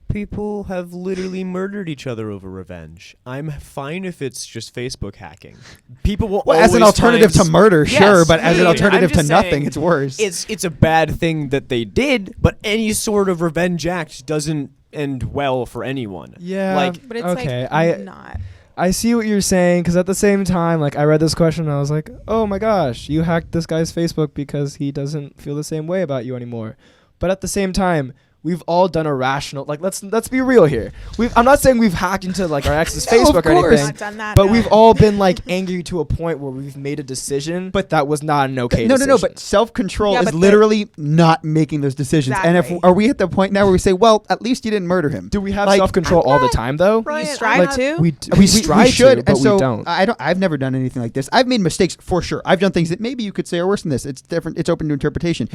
People have literally murdered each other over revenge. I'm fine if it's just Facebook hacking. People will Well, always as an alternative find to murder, Yes, sure, but as an maybe. alternative I'm to just nothing, saying, it's worse. It's a bad thing that they did, but any sort of revenge act doesn't end well for anyone. Yeah. Like, But it's okay, like not. I see what you're saying, because at the same time, like, I read this question and I was like, oh my gosh, you hacked this guy's Facebook because he doesn't feel the same way about you anymore. But at the same time, we've all done irrational. Like let's be real here. I'm not saying we've hacked into like our ex's Facebook or course. anything. Not done that, But no. we've all been like angry to a point where we've made a decision, but that was not an okay No, decision. but self-control Yeah, is but the- literally not making those decisions. And Exactly. are we at the point now where we say, well, at least you didn't murder him? Do we have Like, self-control all the time though? You strive Like, to. we strive should, to, but and so we don't. I've never done anything like this. I've made mistakes for sure. I've done things that maybe you could say are worse than this. It's different. It's open to interpretation.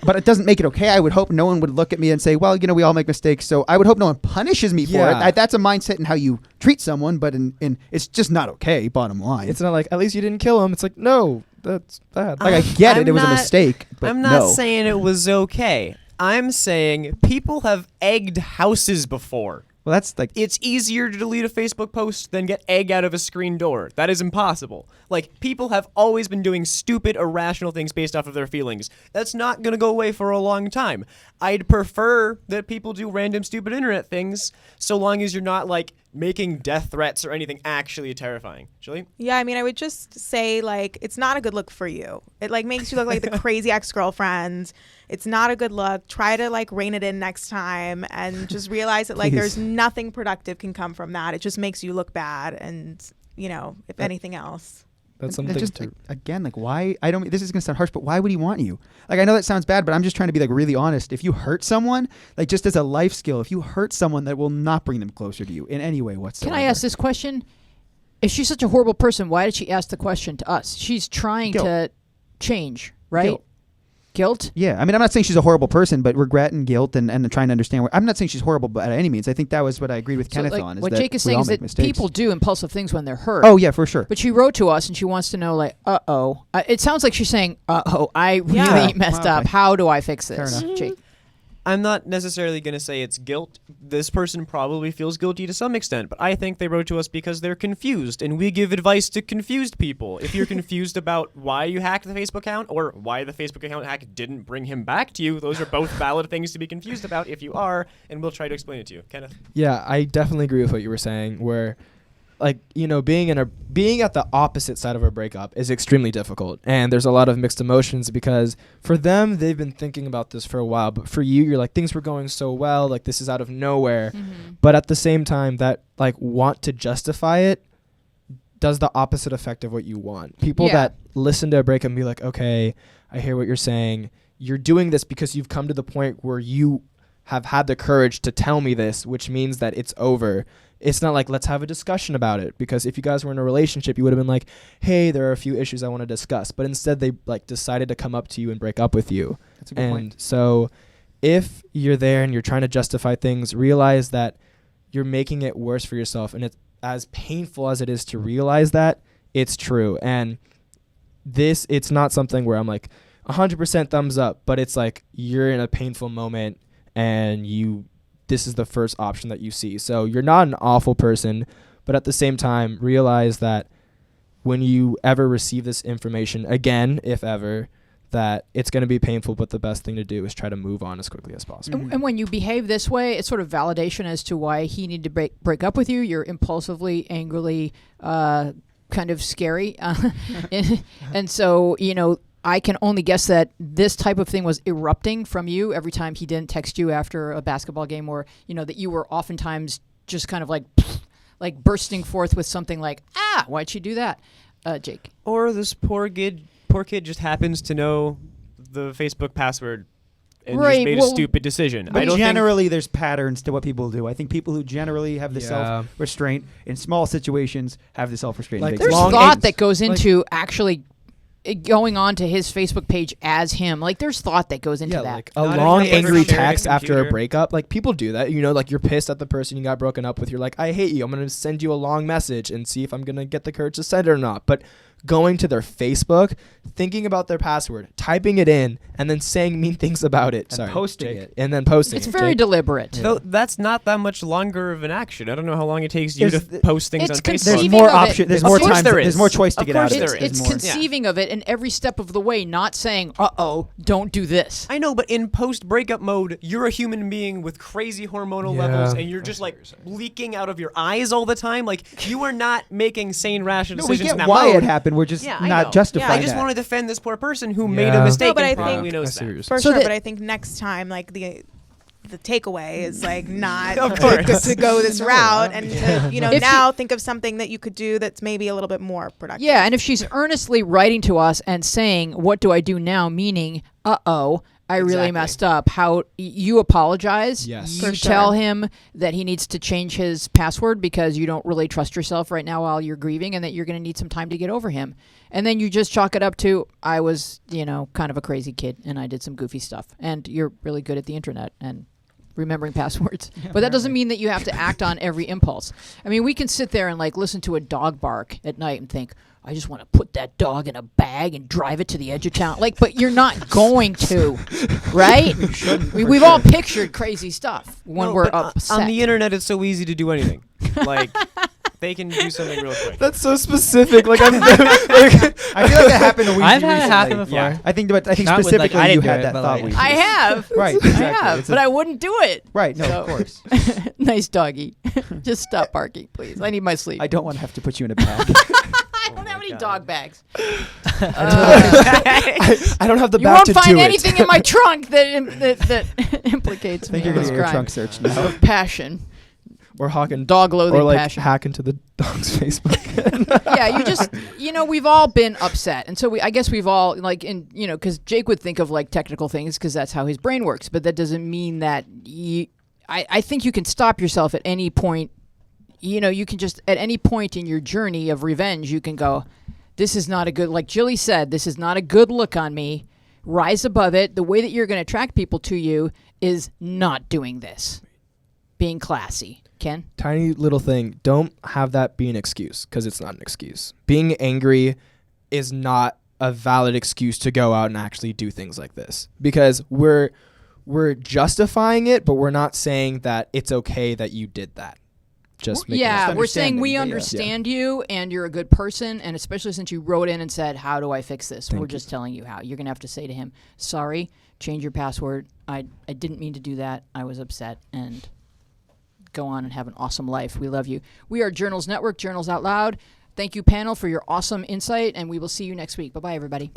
But it doesn't make it okay. I would hope no one would look at me and say, well, we all make mistakes. So I would hope no one punishes me for Yeah. it. That's a mindset in how you treat someone, but in it's just not okay, bottom line. It's not like at least you didn't kill him. It's like no, that's bad. like I get it. I'm It was a not- mistake. But I'm not no. saying it was okay. I'm saying people have egged houses before. Well, that's like It's easier to delete a Facebook post than get egg out of a screen door. That is impossible. Like, people have always been doing stupid, irrational things based off of their feelings. That's not going to go away for a long time. I'd prefer that people do random, stupid internet things so long as you're not, like, making death threats or anything actually terrifying. Julie? Yeah, I mean, I would just say, like, it's not a good look for you. It, like, makes you look like the crazy ex-girlfriend. It's not a good look. Try to, like, rein it in next time and just realize that, like, Please. there's nothing productive can come from that. It just makes you look bad and, if anything else. That's And something just to. again, like why I don't. This is gonna sound harsh, but why would he want you? Like I know that sounds bad, but I'm just trying to be like really honest. If you hurt someone, like just as a life skill, if you hurt someone, that will not bring them closer to you in any way whatsoever. Can I ask this question? If she's such a horrible person, why did she ask the question to us? She's trying Guilt. to change, right? Guilt? Yeah, I mean, I'm not saying she's a horrible person, but regret and guilt and trying to understand. I'm not saying she's horrible, but at any means, I think that was what I agreed with So, Kenneth like, on. Is what that Jake is we saying all is make that mistakes. people do impulsive things when they're hurt. Oh yeah, for sure. But she wrote to us and she wants to know, like, uh-oh. It sounds like she's saying, uh-oh, I really Yeah. messed Wow, up. okay. How do I fix Fair this? enough. Jake. I'm not necessarily going to say it's guilt. This person probably feels guilty to some extent, but I think they wrote to us because they're confused, and we give advice to confused people. If you're confused about why you hacked the Facebook account or why the Facebook account hack didn't bring him back to you, those are both valid things to be confused about if you are, and we'll try to explain it to you. Kenneth? Yeah, I definitely agree with what you were saying. Where, like, being at the opposite side of a breakup is extremely difficult, and there's a lot of mixed emotions because for them they've been thinking about this for a while, but for you, you're like things were going so well, like this is out of nowhere. But at the same time, that like want to justify it does the opposite effect of what you want. People Yeah. that listen to a breakup and be like, okay, I hear what you're saying. You're doing this because you've come to the point where you have had the courage to tell me this, which means that it's over. It's not like, let's have a discussion about it, because if you guys were in a relationship, you would have been like, hey, there are a few issues I want to discuss. But instead they like decided to come up to you and break up with you. That's a good And point. so if you're there and you're trying to justify things, realize that you're making it worse for yourself. And it's as painful as it is to realize that, it's true. And it's not something where I'm like 100% thumbs up, but it's like you're in a painful moment and this is the first option that you see. So you're not an awful person, but at the same time, realize that when you ever receive this information again, if ever, that it's going to be painful, but the best thing to do is try to move on as quickly as possible. And when you behave this way, it's sort of validation as to why he needed to break up with you. You're impulsively, angrily, kind of scary. And so, I can only guess that this type of thing was erupting from you every time he didn't text you after a basketball game, or, that you were oftentimes just kind of like bursting forth with something like, why'd she do that? Jake. Or this poor kid just happens to know the Facebook password and Right, just made well, a stupid decision. But I don't generally, there's patterns to what people do. I think people who generally have the Yeah. self-restraint in small situations have the self-restraint in Like big There's long thought eggs. that goes into actually going on to his Facebook page as him. Like, there's thought that goes into Yeah, that. like a Not long everyone angry ever shared a text after a computer. breakup. Like people do that, like you're pissed at the person you got broken up with. You're like, I hate you. I'm going to send you a long message and see if I'm going to get the courage to send it or not. But going to their Facebook, thinking about their password, typing it in, and then saying mean things about it. And Sorry, posting Jake. it. And then posting It's it. very Jake. deliberate. Though that's not that much longer of an action. I don't know how long it takes you There's to the- post things It's on There's Facebook. conceiving more of it. option. There's Of more course time. there There's is. more choice to Of get out course of it. there There's It's more. conceiving of it in every step of the way, not saying, don't do this. I know, but in post-breakup mode, you're a human being with crazy hormonal Yeah. levels, and you're just like leaking out of your eyes all the time. Like, you are not making sane, rational No, we decisions in get that why mode. it happened. We're just Yeah, I not know. justifying I just that. want to defend this poor person who made Yeah. a mistake No, but and I probably think- knows I see what that. you're For So sure, that- but I think next time, like the takeaway is like not Of course. to go this route, and to, If now think of something that you could do that's maybe a little bit more productive. Yeah, and if she's earnestly writing to us and saying, "What do I do now?" meaning, I really Exactly. messed up. How you apologize. Yes. You For sure. tell him that he needs to change his password because you don't really trust yourself right now while you're grieving, and that you're going to need some time to get over him. And then you just chalk it up to, I was, kind of a crazy kid and I did some goofy stuff. And you're really good at the internet and remembering passwords. But that doesn't mean that you have to act on every impulse. I mean, we can sit there and like listen to a dog bark at night and think, I just want to put that dog in a bag and drive it to the edge of town. Like, but you're not going to, right? We've all pictured crazy stuff when No, we're but upset. on the internet, it's so easy to do anything. Like, they can do something real quick. That's so specific. Like I'm. I feel like that happened to Weezy I've had it recently. happen before. Yeah. I think Not with, like, specifically I you didn't do had it, that but, thought. like- Weezy. I have. Right. I Exactly. have, It's but I wouldn't do it. Right. No, So- of course. Nice doggy. Just stop barking, please. I need my sleep. I don't want to have to put you in a bag. I don't have any God. dog bags. I don't have the You back won't to find do anything it. in my trunk that implicates I me think you're in gonna this get your crime trunk searched now. of passion, Or hawking, dog loathing or like passion. hack into the dog's Facebook. Yeah, you just, we've all been upset, and so I guess we've all because Jake would think of like technical things because that's how his brain works, but that doesn't mean that I think you can stop yourself at any point. You can just at any point in your journey of revenge, you can go, this is not a good, like Jilly said, this is not a good look on me. Rise above it. The way that you're going to attract people to you is not doing this. Being classy. Ken? Tiny little thing. Don't have that be an excuse, because it's not an excuse. Being angry is not a valid excuse to go out and actually do things like this, because we're justifying it, but we're not saying that it's okay that you did that. Just making Yeah, that we're saying we understanding, understand you and you're a good person, and especially since you wrote in and said, how do I fix this? Thank We're you. just telling you how. You're going to have to say to him, sorry, change your password. I didn't mean to do that. I was upset, and go on and have an awesome life. We love you. We are Journals Network, Journals Out Loud. Thank you, panel, for your awesome insight, and we will see you next week. Bye-bye, everybody.